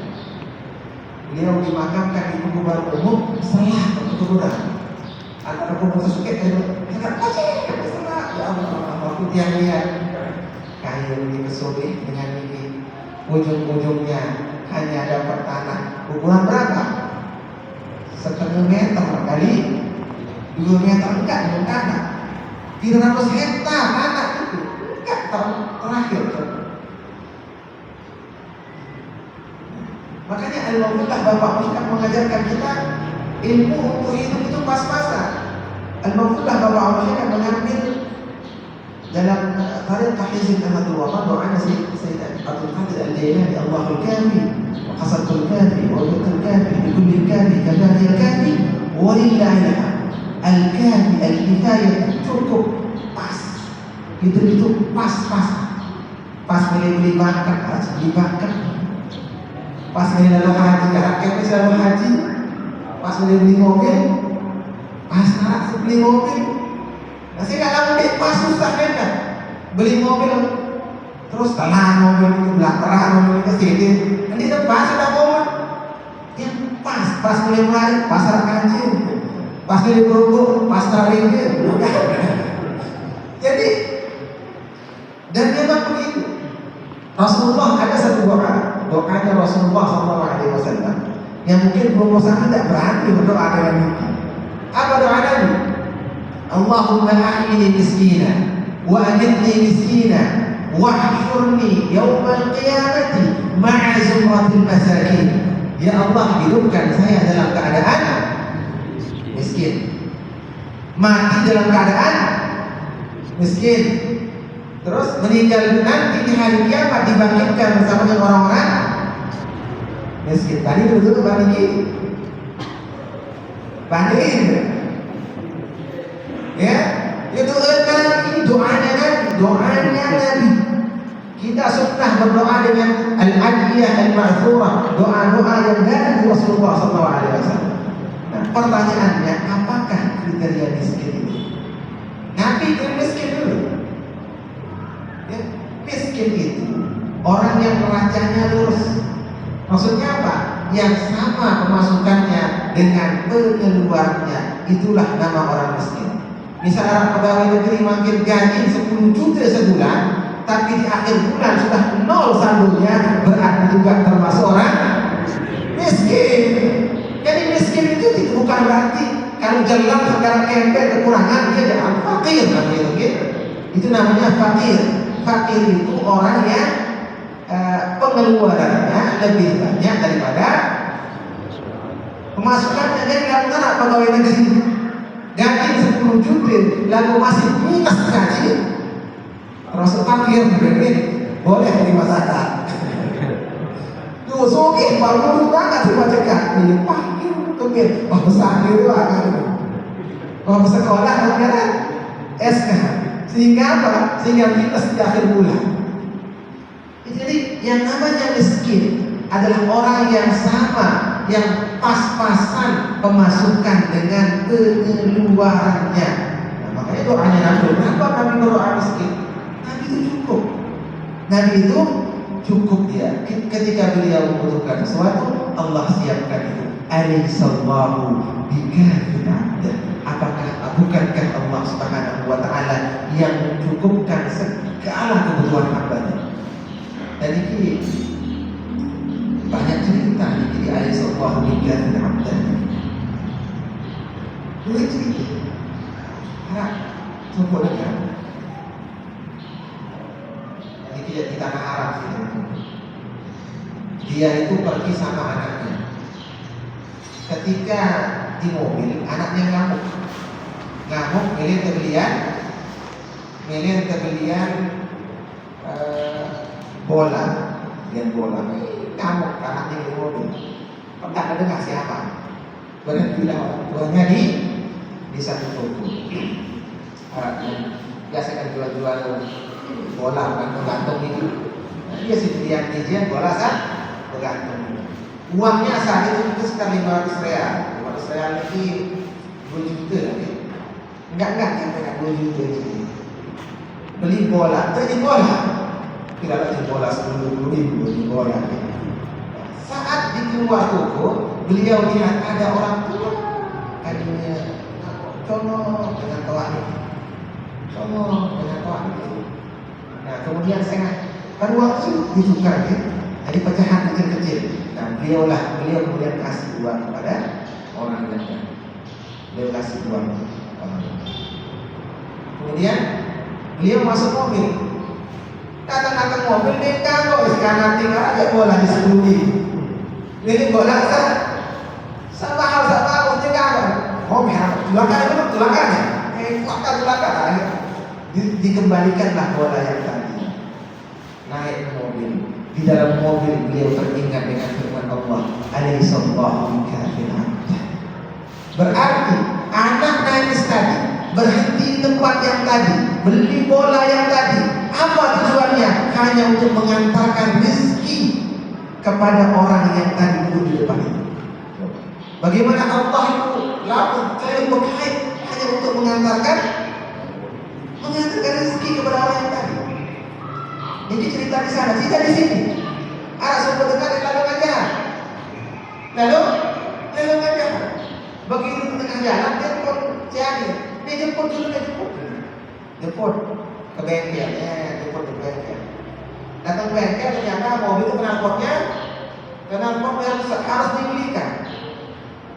S6: Beliau dimakamkan di kuburan umum setelah keturunan. Antara kubur sesukit dan kata setelah ya Allah, waktu dia lihat kayu di kesuri dengan ini ujung-ujungnya hanya dapat tanah ukuran berapa? 1/2 meter kali 2 meter, enggak dengan tanah 300 hektar tanah itu enggak terakhir. Makanya Al-Mawfudah Bapak Ustaz mengajarkan kita ilmu untuk hidup itu pas-pasan. Al-Mawfudah Bapak Ustaz mengambil dalam tariqah Hizb Ahmadul Wafa doanya Sayyid Abdul Qadir Al-Jailani, Allahul Kafi wa Qasatul Kafi wa Wajhatul Kafi bi kulli kafi kadhal kafi wa lillahi al-kafi al-kifayah, cukup pas. Itu pas beli makan harus dimakan. Pas lalu haji, kakek selalu haji. Pas beli mobil, pas nak beli mobil. Nasi kalau beli pas susah kan? Beli mobil terus telan mobil itu belakang mobil itu sini. Nanti itu pas ada mobil yang pas beli mulai pasar kancing, pas beli kerupuk, pas taringin. Jadi dan memang begitu. Rasulullah ada satu doanya Rasulullah SAW yang mungkin proposal tidak berani berdoa dengan ini. Apa doanya? Allahumma a'ini miskina wa amitni miskina wa ahshurni yawmal qiyamati ma'a zumratil masakin. Ya Allah, hidupkan saya dalam keadaan miskin, mati dalam keadaan miskin, terus meninggal nanti di hari kiamat dibangkitkan bersama dengan orang-orang miskin. Tadi dulu bandingin ya, itu ini doanya Nabi. Kita sunnah berdoa dengan al-adiyah al-ma'thurah, doa-doa yang dari Rasulullah SAW. Nah, pertanyaannya, apakah kriteria miskin itu? Nabi itu miskin dulu. Ya, miskin itu orang yang neracanya lurus. Maksudnya apa? Yang sama pemasukannya dengan pengeluarannya, itulah nama orang miskin. Misal orang pegawai negeri makin gaji 10 juta sebulan, tapi di akhir bulan sudah 0 saldonya, berarti juga termasuk orang miskin. Jadi miskin itu bukan berarti kalau jalan sekarang ember kekurangan dia jangan fakir, itu namanya fakir. Fakir itu orang yang pengeluarannya lebih banyak daripada pemasukannya. Jadi kalau anak pegawai negeri gaji 10 juta lalu masih minus gaji, termasuk fakir, boleh terima zakat. Tuh sogi baru banget dibacakan ini fakir kemir, besar itu akan sekolah kemudian SK, sehingga apa? Sehingga minus di akhir bulan. Jadi yang namanya miskin adalah orang yang sama, yang pas-pasan pemasukan dengan pengeluarannya. Nah, makanya doanya Nabi. Kenapa Nabi berdoa miskin? Nabi itu cukup. Nabi itu cukup dia. Ketika beliau membutuhkan sesuatu, Allah siapkan itu. Alaihissallahu bikafin abdah. Bukankah Allah Subhanahu wa Ta'ala yang mencukupkan segala kebutuhan hambanya? Dan ini banyak cerita di Alaihissallahu bikafin abdah. Dua cerita. Harap coba dengar. Ini tidak di tanah Arab sih. Dia itu pergi sama anaknya. Ketika di mobil, anaknya ngamuk, milih kebelian bola, ngamuk anaknya di mobil. Tak ada dengar siapa. Berhentilah orang tuanya di satu toko. Biasa kan jual-jual bola gantung itu. Dia sendirian dijian bola bergantung. Uangnya saat itu sekitar 500 real. 500 real ini 2 juta lagi. Enggak sampai 2 juta ini. Beli bola, beli bola. Tidak ada bola 10 ribu beli bola. Saat di keluar toko, beliau lihat ada orang tua, kakinya colok dengan toa ini. Nah, kemudian pada waktu ditukar jadi pecahan kecil-kecil. Nah, beliau kemudian kasih uang kepada orang yang lain. Beliau kasih uang orang lain. Kemudian beliau masuk mobil. Datang mobil dia kagok sekarang tinggal aja bola di sebudi. Ini bola sama tinggal. Oh, merah tulakannya. Tulakan. Dikembalikanlah bola yang tadi. Naik ke mobil. Di dalam mobil beliau teringat dengan firman Allah, "Alaihissallahu kafil abd." Berarti anak nangis tadi, berhenti di tempat yang tadi, beli bola yang tadi. Apa tujuannya? Hanya untuk mengantarkan rezeki kepada orang yang tadi duduk di depan itu. Bagaimana Allah itu lalu berkait hanya untuk mengantarkan rezeki kepada orang yang tadi. Jadi cerita di sana, cerita di sini. Anak sudah dengar lalu aja. Lalu aja. Begitu di tengah jalan dia pun jadi. Dia jemput ke bengkel. Jemput ke bengkel. Datang ke bengkel ternyata mobil itu knalpotnya harus dibelikan.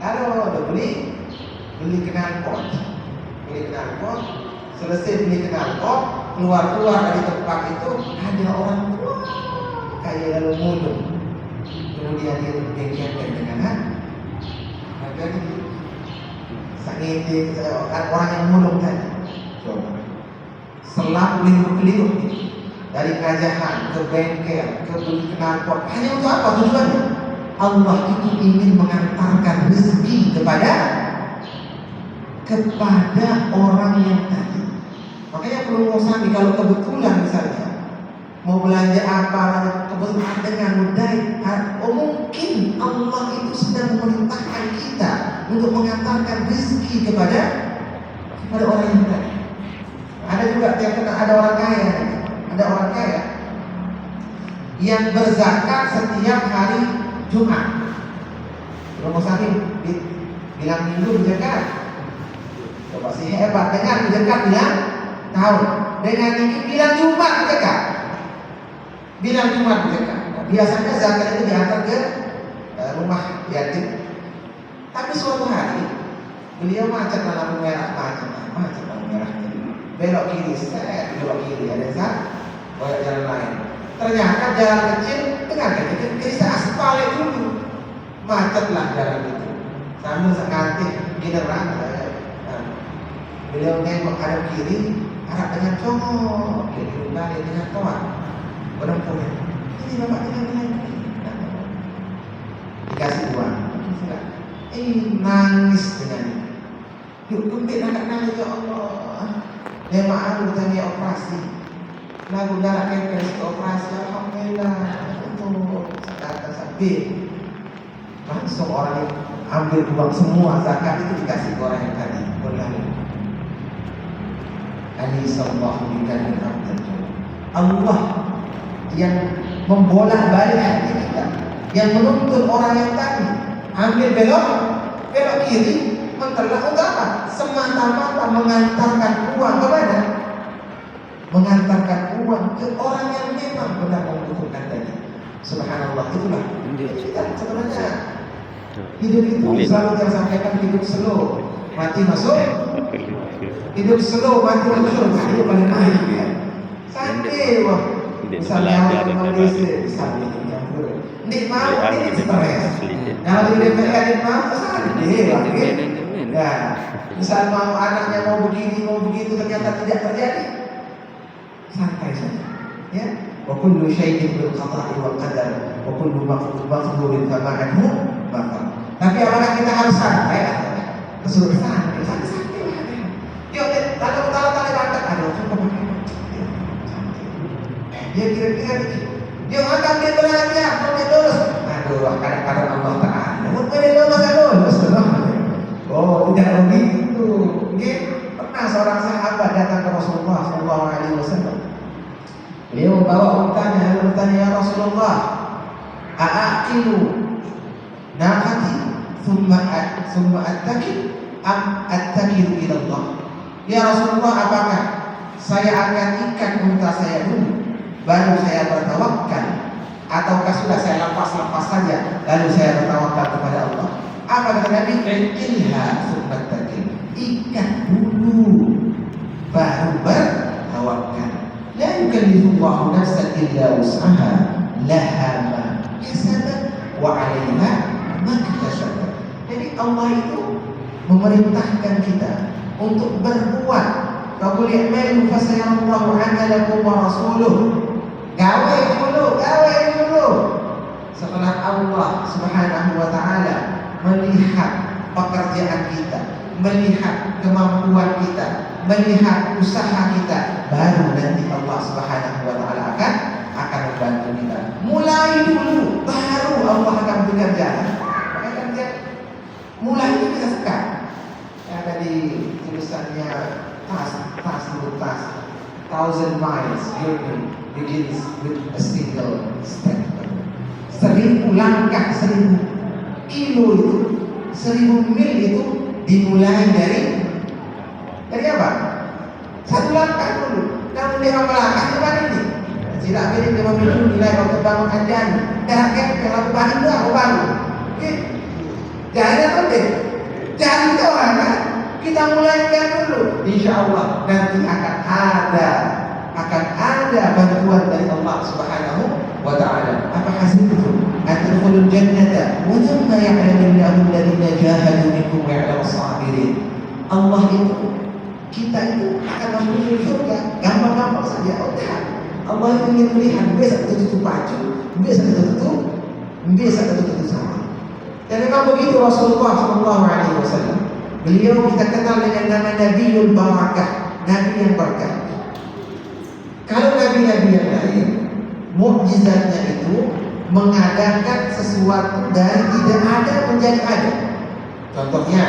S6: Lalu udah beli knalpot. Selesai beli knalpot, keluar dari tempat itu ada orang tua kayak lalu mulung. Kemudian dia berbincang dengan orang yang mulung tadi. Selang keliru dari kerajaan ke bengkel ke beli knalpot, hanya untuk apa tujuannya? Allah itu ingin mengantarkan rezeki kepada orang yang tadi. Makanya perlu ngosami kalau kebetulan misalnya mau belanja apa kebetulan dengan mudah, mungkin Allah itu sedang memerintahkan kita untuk mengantarkan rezeki kepada orang yang tadi. Ada juga yang ada orang kaya yang berzakat setiap hari Jumat. Kalau bilang minggu berzakat, coba sih hebat dengan berzakat bilang tahun. Dengan ini bilang Jumat berzakat. Nah, biasanya zakat itu diantar ke rumah yatim. Tapi suatu hari beliau macet lampu merah, belok kiri, ada banyak jalan lain. Ternyata jalan kecil dengan kecil aspal dulu, macetlah jalan itu. Sambil sekali generang, beliau nengok ada kiri, arah dengan congok, kiri balik dengan toa, berempunya. Ini bapak dengan dikasih uang, nangis dengan ini. Yuk kembali nangis ya Allah. Maaf bertanya operasi. Lagu darah kengkes ke operasi, alhamdulillah. Untuk datang sampai langsung orang yang ambil uang semua zakat itu dikasih ke orang yang tadi berlalu. Alaihissallahu bikafil abd. Allah yang membolak-balik hati kita, yang menuntun orang yang tadi ambil belok kiri, menterlah untuk apa? Semata-mata mengantarkan uang kemana? Mengantarkan uang ke orang yang memang benar membutuhkan tadi. Subhanallah, itulah kita sebenarnya hidup itu selalu yang sampaikan hidup slow, mati masuk. Hidup slow, mati masuk. Itu paling baik ya. Santai wah. Misalnya orang Malaysia, misalnya ini mau ini stres. Nah, di DPR ini mau santai. Nah, misal mau anaknya mau begini mau begitu ternyata tidak terjadi, santai saja. Ya, wa kullu syai'in bil qada'i wal qadar, wa kullu maqdurin fa ma'anhu bakar. Tapi apakah kita harus santai? Kesuruh santai, santai lah. Yuk, lalu tali angkat. Aduh, coba pakai. Dia kira-kira dia akan dia belajar, mau dia lulus. Aduh, kadang-kadang Allah Ta'ala mau dia lulus, gak lulus. Oh, tidak begitu. Mungkin pernah seorang sahabat datang ke Rasulullah SAW. Beliau membawa bertanya, ya Rasulullah, a'aqilu naqati thumma attaki am attakilu ila Allah. Ya Rasulullah, apakah saya akan ikat unta saya dulu baru saya bertawakal, ataukah sudah saya lepas saja lalu saya bertawakal kepada Allah? Apa kata Nabi? Ilha thumma attaki, ikat dulu baru bertawakal. La yukallifullahu nafsan illa wus'aha, laha ma kasabat wa 'alaiha ma iktasabat. Jadi Allah itu memerintahkan kita untuk berbuat. Qul i'malu fasayarallahu 'amalakum wa rasuluh. Gawe dulu. Setelah Allah Subhanahu wa taala melihat pekerjaan kita, melihat kemampuan kita, melihat usaha kita, baru nanti Allah Subhanahu wa taala akan membantu kita. Mulai dulu, baru Allah akan bekerja. Mulai itu kita sekarang. Yang tadi tulisannya tas 1,000 miles journey begins with a single step. 1000 langkah, 1000 kilo itu, 1000 mil itu dimulai dari apa? 1 langkah dulu. Namun 5 langkah depan ini. Tidak boleh 5 mil nilai waktu bangun ajan. Dahakan kalau beban itu aku baru. Jangan penting. Jangan kita orang kan. Kita mulai dulu. Insya Allah nanti akan ada bantuan dari Allah Subhanahu wa taala. Apa hasibtum an tadkhulul jannata wa thumma ya'lamu Allahu alladhina jahadu minkum wa ya'lamu as-sabirin. Allah itu, kita itu akan masuk surga gampang-gampang saja. Oh tidak. Allah itu ingin melihat besok tutup baju, besok tutup sama. Dan memang begitu Rasulullah SAW. Beliau kita kenal dengan nama Nabiul Barakah, Nabi yang berkah. Kalau nabi-nabi yang lain, mukjizatnya itu mengadakan sesuatu dari tidak ada menjadi ada. Contohnya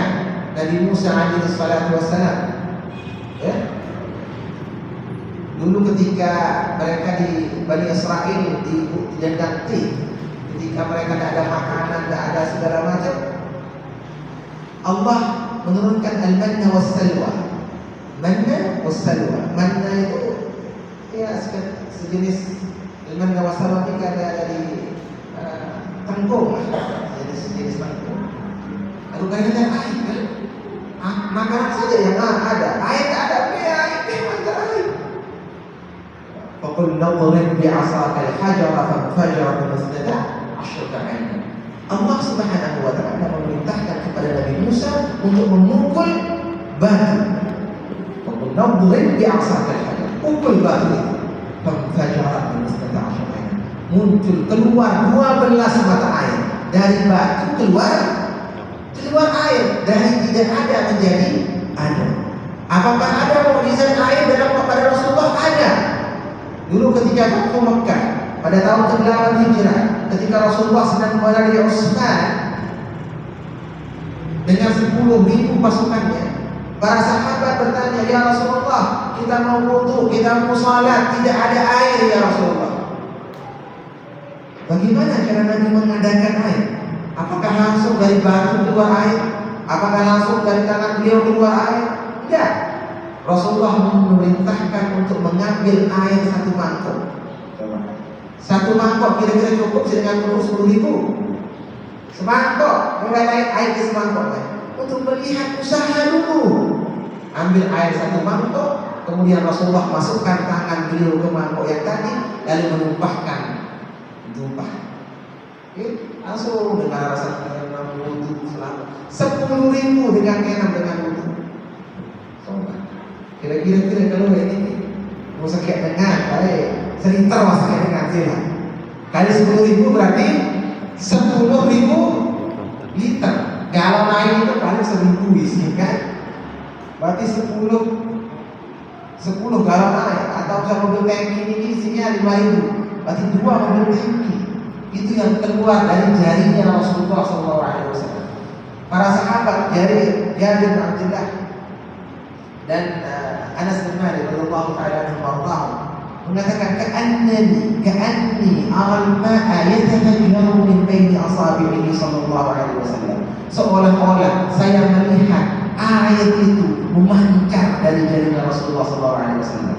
S6: Nabi Musa alaihi salatu wassalam. Ya. Dulu ketika mereka di Bani Israel di Jandang Tih, ketika mereka tidak ada makanan, tidak ada segala macam, Allah menurunkan al-manna was-salwa. Manna was-salwa. Manna itu ya sejenis al-manna was-salwa ini ada dari tengkung, sejenis tengkung. Lalu kalian air kan? Makanan saja yang ada, air tak ada, air air. Faqul nadrib bi'asaka al-hajara fanfajarat minhu 10 'aynan. Allah Subhanahu wa taala memerintahkan kepada Nabi Musa untuk memukul batu. Faqul nadrib bi'asaka al-hajar. Pukul batu itu. Fanfajarat minhu 10 'aynan. Muncul keluar 12 mata air. Dari batu keluar air. Dari tidak ada menjadi ada. Apakah ada mukjizat air dalam pada Rasulullah? Ada. Dulu ketika Fathu Makkah pada tahun ke-8 Hijrah, ketika Rasulullah sedang memerangi Utsman dengan 10.000 pasukannya, para sahabat bertanya, ya Rasulullah, kita mau wudu, kita mau salat, tidak ada air ya Rasulullah. Bagaimana cara Nabi mengadakan air? Apakah langsung dari batu keluar air? Apakah langsung dari tangan beliau keluar air? Tidak. Rasulullah memerintahkan untuk mengambil air 1 mangkok. 1 mangkok kira-kira cukup dengan penuh 10.000. Semangkok, mulai air ke semangkok. Untuk melihat usaha dulu. Ambil air 1 mangkok, kemudian Rasulullah masukkan tangan beliau ke mangkok yang tadi, lalu menumpahkan tumpah. Langsung dengan rasa enam wudu selama 10.000 dengan enam dengan wudu. Kira-kira kalau ini mau sakit dengan kali 1 liter masaknya dengan sila. Kali 10.000 berarti 10.000 liter. Galon air itu paling 1.000 isi kan? Berarti 10 galon air. Atau misalnya mobil tangki ini isinya 5.000, berarti 2 mobil tangki. Itu yang keluar dari jarinya Rasulullah SAW. Para sahabat Jabir bin Abdullah dan Anas bin Malik radhiyallahu ta'ala anhu mengatakan ka'anni aral ma'a yatafajjaru min baini asabihi sallallahu alaihi wasallam. Seolah-olah saya melihat air itu memancar dari jarinya Rasulullah sallallahu alaihi wasallam.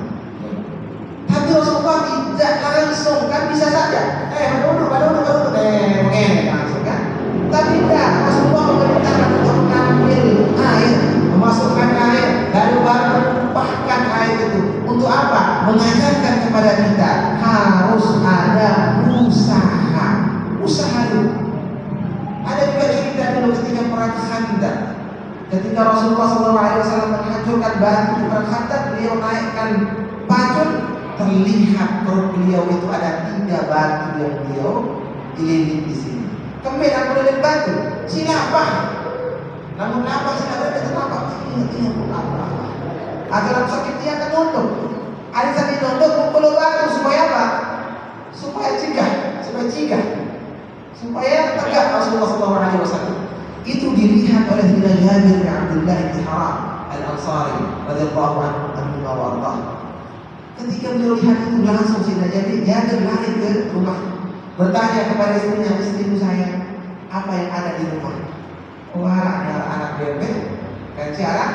S6: Tapi Rasulullah tidak langsung, kan bisa saja duduk begini langsung kan. Tapi tidak, Rasulullah memerintahkan untuk mengambil air, memasukkan air, lalu baru menumpahkan air itu. Untuk apa? Mengajarkan kepada kita harus ada usaha dulu. Ada juga cerita dulu ketika perang Khandaq. Ketika Rasulullah SAW menghancurkan batu di perang Khandaq, beliau naikkan pacul, terlihat perut beliau itu ada 3 batu yang beliau dililit di sini. Kemudian aku lilit batu, silapah. Namun apa silapah itu apa? Ini apa? Agar sakit dia akan nunduk. Ada sakit nunduk kumpul batu supaya apa? Supaya cegah, supaya tegak Rasulullah SAW. Itu dilihat oleh Jabir bin Abdullah bin Haram Al-Ansari radhiyallahu anhu wa arda. Ketika beliau lihat itu langsung Jabir lari ke rumah, bertanya kepada istrinya, istriku saya, apa yang ada di rumah? Oh, anak bebek, kan cara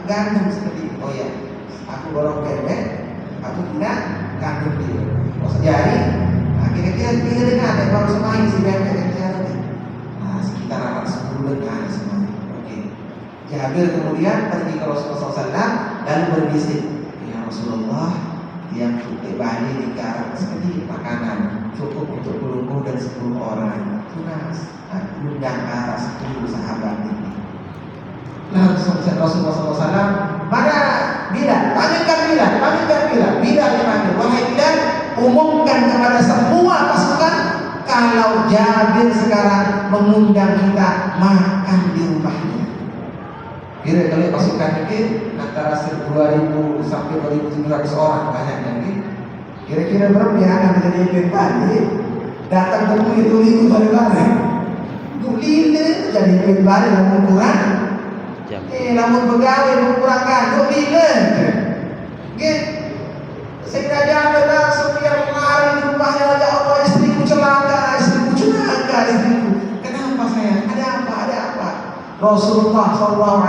S6: gandum seperti itu. Oh ya, aku borong bebek, aku kira gandum dia. Oh sejari, kira-kira ada baru semain si bebek kan cara ini. Nah, sekitar 10 kan semuanya. Oke. Jabir kemudian pergi ke Rasulullah SAW dan berbisik, ya Rasulullah, yang putih bani digarap sedikit makanan cukup untuk pelunggu dan 10 orang. Tunas, undang atas 10 sahabat ini. Langsung Rasulullah SAW, mana Bilal? Panggilkan Bilal. Bilal dipanggil. Wahai Bilal, umumkan kepada semua pasukan kalau Jabir sekarang mengundang kita makan di rumahnya. Kira-kira pasukan ini antara 2.000 sampai 2.700 orang banyaknya ini. Kira-kira berapa yang akan menjadi pembali? Datang temu itu balik-balik. Lile jadi pembali namun kurang. Namun pegawai kurang kan? Lile. Oke. Sehingga Jabir langsung dia lari di rumahnya, ya Allah, istriku celaka. Kenapa sayang? Ada apa? Rasulullah SAW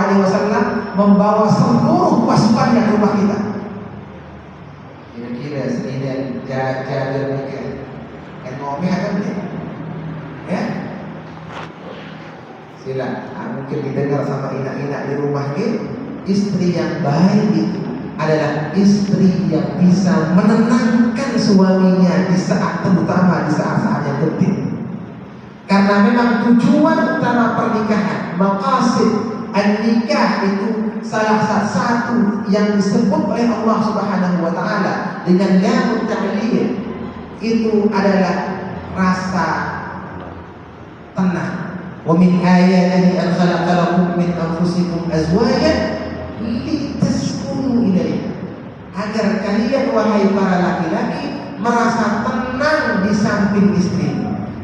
S6: membawa seluruh pasukannya ke rumah kita. Kira-kira sini Jabir mikir, kan ngomong akan dia, ya? Sila, mungkin didengar sama inak-inak di rumah ini, istri yang baik itu adalah istri yang bisa menenangkan suaminya di saat, terutama di saat-saat yang penting. Karena memang tujuan utama pernikahan, maqasid an-nikah itu salah satu yang disebut oleh Allah Subhanahu wa taala dengan lamut ta'lil, itu adalah rasa tenang. Wa min ayatihi an khalaqa lakum min anfusikum azwajan litaskunu ilaiha. Agar kalian wahai para laki-laki merasa tenang di samping istri.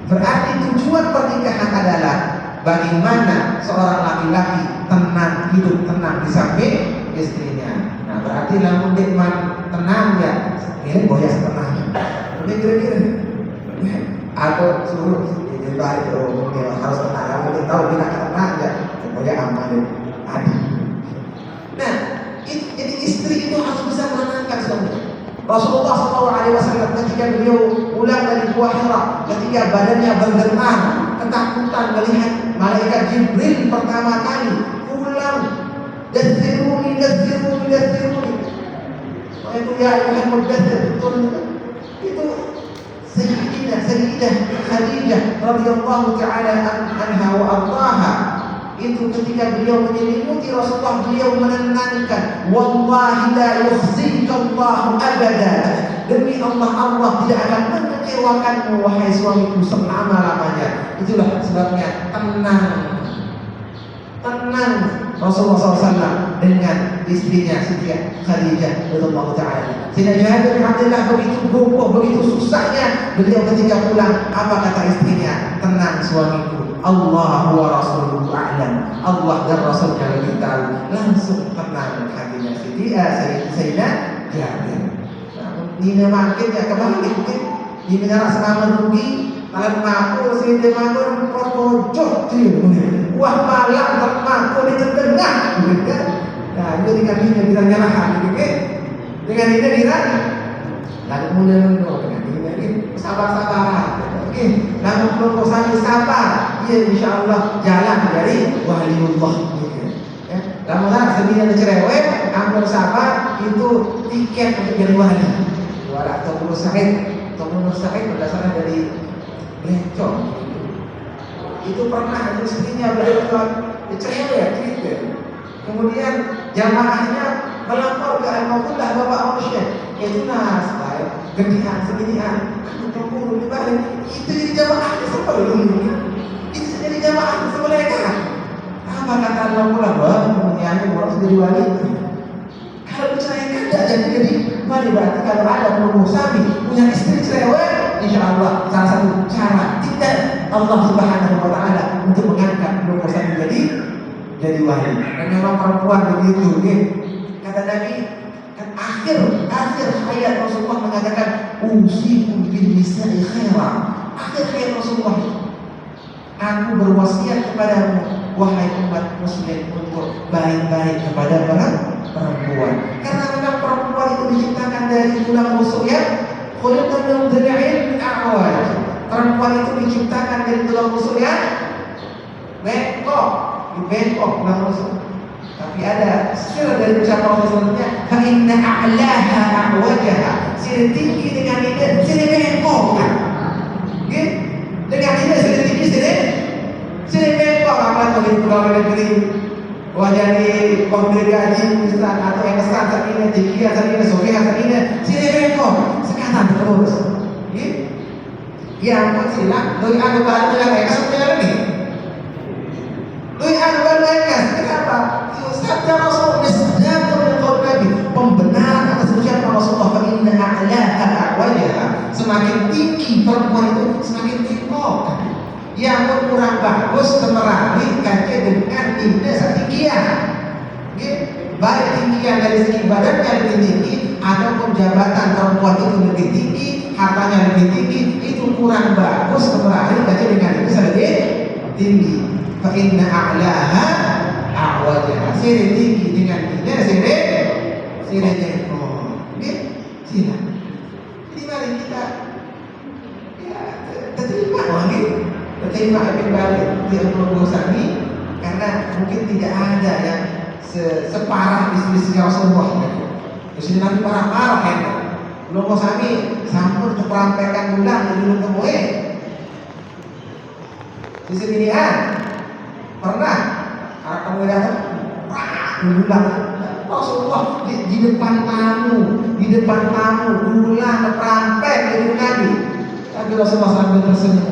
S6: Berarti tujuan pernikahan adalah bagaimana seorang laki-laki hidup tenang di samping istrinya. Nah, berarti lamun dekman tenang ya, ini boyas tenang. Ini kira-kira atau suruh ini balik harus tenang. Kamu tahu kita tenang ya, pokoknya aman deh. Nah, jadi istri itu harus bisa menenangkan suaminya. Rasulullah SAW ketika beliau pulang dari Gua Hira, ketika badannya bergetar, ketakutan melihat malaikat Jibril pertama kali pulang, dathiruni. Itu ya ayuhan mudaththir, itu Sayyidah Khadijah radhiyallahu ta'ala anha wa ardaha. itu ketika beliau menyelimuti Rasulullah, beliau menenangkan, wallahi la yukhzikallahu abada, demi Allah, Allah tidak akan mengecewakanmu wahai suamiku selama-lamanya. Itulah sebabnya tenang Rasulullah SAW dengan istrinya Siti Khadijah radhiyallahu taala. Sayyidina Jabir bin Abdullah begitu gopoh, begitu susahnya beliau ketika pulang, apa kata istrinya? Tenang suamiku, Allah wa rasuluhu a'lam, Allah dan Rasulnya lebih tahu. Langsung tenang hatinya Sayyidina Jabir. Nina makin ya kebalik, di menara selama rugi, malam makul Sayyidina makul perpojok dia. Wah malam termakul di tengah, nah itu dengan ini kita nyalahan, dengan ini kita lalu mulai dengan ini sabar, lalu kalau saya sabar, ya insya Allah jalan dari waliullah. Lalu sebenarnya cerewet, ampun sabar itu tiket untuk jadi wali. Atau Nur Said berdasarkan dari Lencong. Itu pernah istrinya beliau cerewet gitu. Kemudian jamaahnya melapor ke Al-Mawqullah Bapak Syekh, itu nas, gedean seginian, aku terpuru di balik. Itu jadi jamaahnya sebelum itu jadi jamaah mereka. Apa kata Al-Mawqullah? Wah, kemudiannya harus jadi wali. Kalau diceraikan tidak jadi wali, berarti kalau ada pengusaha punya istri cerewet, insya Allah salah satu cara tidak Allah Subhanahu wa taala untuk mengangkat pengusaha jadi wali. Dan memang perempuan begitu, kata Nabi kan akhir hayat Rasulullah mengatakan usikum bin nisa'i khaira. Akhir hayat Rasulullah, aku berwasiat kepadamu wahai umat muslim untuk baik-baik kepada perempuan. Karena memang perempuan itu diciptakan dari tulang rusuk ya. Khuliqat min dhil'in a'waj. Perempuan itu diciptakan dari tulang rusuk ya. Bengkok tulang rusuk. Tapi ada sir dari ucapan Rasulullah, fa inna a'laha a'wajaha. Sir tinggi dengan ini, sir bengkok. Dengan ini sir tinggi, sir bengkok. Apa tuh pulau negeri? Wah jadi pemberi gaji Ustaz atau yang besar saat ini, Jikia saat ini, Sofia saat ini, sini bengkok, sekarang terus. Yang pun silang, doi anu baru dengan mereka seperti ini. Doi anu baru mereka, kenapa? Ustaz ya Rasul, nisbah dengan Nabi, pembenaran atas ucapan Rasulullah, fa inna a'laha a'wajaha. Semakin tinggi perempuan itu, semakin bengkok. Yang kurang bagus temerali kaca dengan indah setinggian, baik tinggian dari segi badannya lebih tinggi ataupun jabatan perempuan itu lebih tinggi, hartanya lebih tinggi, itu kurang bagus temerali kaca dengan indah lebih tinggi. Fa inna a'laha a'wajaha. Siri tinggi dengan indah siri jengkol. Sila. Jadi mari kita terima wangi. Terima Ibn Balik tidak Gosani, karena mungkin tidak ada yang separah istri Rasulullah. Istri Nabi parah-parah ya. Belum Gosani sampur terperampekan bulan di dulu temui. Di sini pernah kamu datang bulan Rasulullah di depan tamu, bulan terampek dari Nabi. Tapi Rasulullah sambil tersenyum,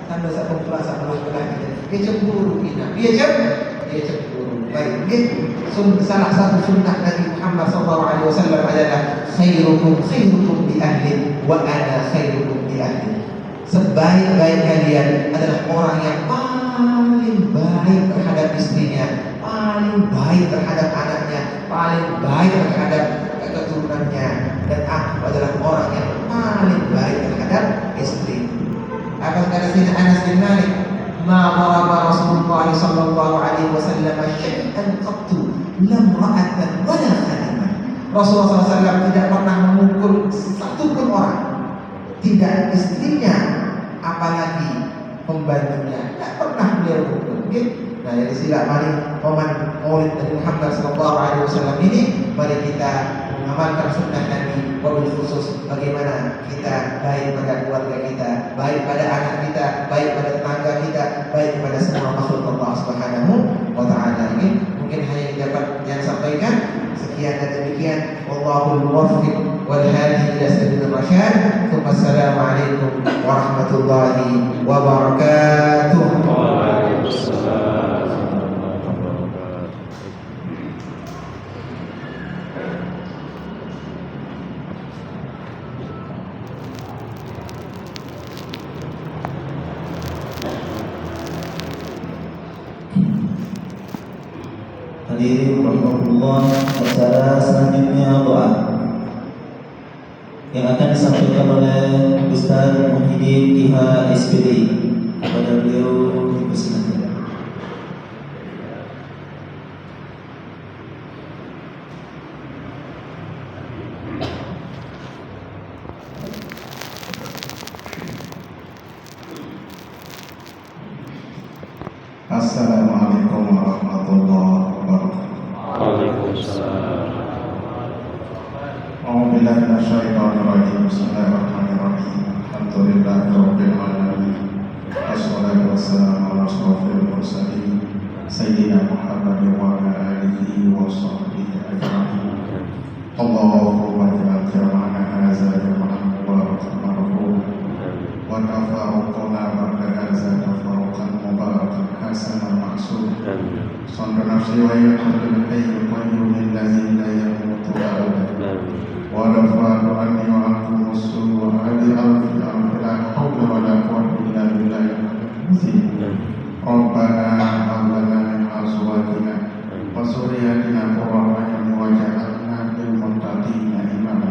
S6: tanda satu perasaan belah dia cemburu, dia cemburu. Baik, salah satu sunnah Nabi Muhammad SAW adalah khairukum bi ahli wa ana khairukum bi ahli. Sebaik-baik kalian adalah orang yang paling baik terhadap istrinya, paling baik terhadap anaknya, paling baik terhadap keturunannya, dan aku adalah orang yang paling baik terhadap istri. Apa kata Sayyidina Anas bin Malik? Ma daraba Rasulullah sallallahu alaihi wasallam syai'an qattu lam ra'atan wa la khadimah. Rasulullah SAW tidak pernah memukul satu pun orang, tidak istrinya apalagi pembantunya, tidak pernah beliau pukul. Nah, jadi sila mari momen Maulid Nabi Muhammad sallallahu alaihi wasallam ini mari kita mengamalkan sunnah Nabi, wabil khusus bagaimana kita baik pada keluarga kita, baik pada anak kita, baik pada tetangga kita, baik pada semua makhluk Allah Subhanahu wa Ta'ala. Ini mungkin hanya yang dapat yang sampaikan. Sekian dan demikian. Wallahul muwaffiq wal hadi ila sabilir rasyad. Wassalamualaikum warahmatullahi wabarakatuh.
S1: Hadirin rahmatullah, acara selanjutnya doa yang akan disampaikan oleh Ustaz Muhyiddin Kiha SPD. Kepada beliau dipersilakan.
S7: Assalamualaikum warahmatullahi wabarakatuh.
S4: Waalaikumsalam.
S7: A'udzubillahi minasyaitonir rajim. Bismillahirrahmanirrahim. Alhamdulillahirabbil alamin. Wassalatu wassalamu ala asyrofil mursalin sayyidina Muhammadin wa ala alihi wa sahbihi ajma'in. Allahumma ij'al jam'ana hadza jam'an mubarakan marfu'an wa tafarruqana ba'da hadza tafarruqan mubarakan hasanan ma'suman. صلى نفسي وإياكم بالحي القيوم الذي لا يموت أبدا ورفعت عني وعنكم السوء وهذه ألف لا حول ولا قوة إلا بالله العظيم. ربنا هب لنا من أزواجنا وذرياتنا قرة أعين واجعلنا للمتقين إماما.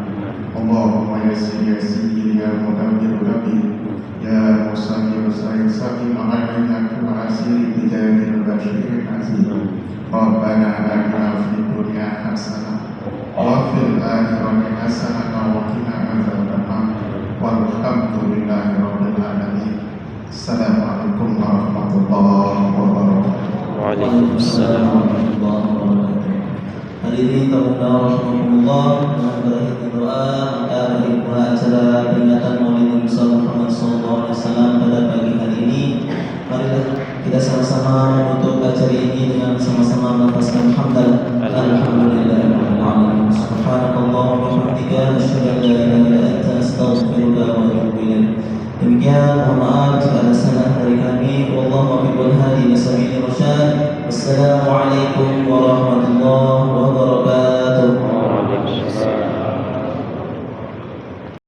S7: اللهم يسر يسير يا مدبر دبير يا مسامر سعيد سقيم علينا كل عسير بجاه البشير العزيز. ربنا آتنا في الدنيا حسنة وفي الآخرة حسنة وقنا عذاب النار والحمد لله رب العالمين. السلام عليكم ورحمة الله وبركاته.
S4: Waalaikumsalam.
S1: warahmatullahi wabarakatuh. Hadirin taala rahmatullah, dengan berakhirnya doa maka berakhir pula acara peringatan Maulid Nabi Muhammad SAW pada pagi hari ini. Marilah kita sama-sama menutup acara ini dengan sama-sama melafazkan hamdalah. Alhamdulillah.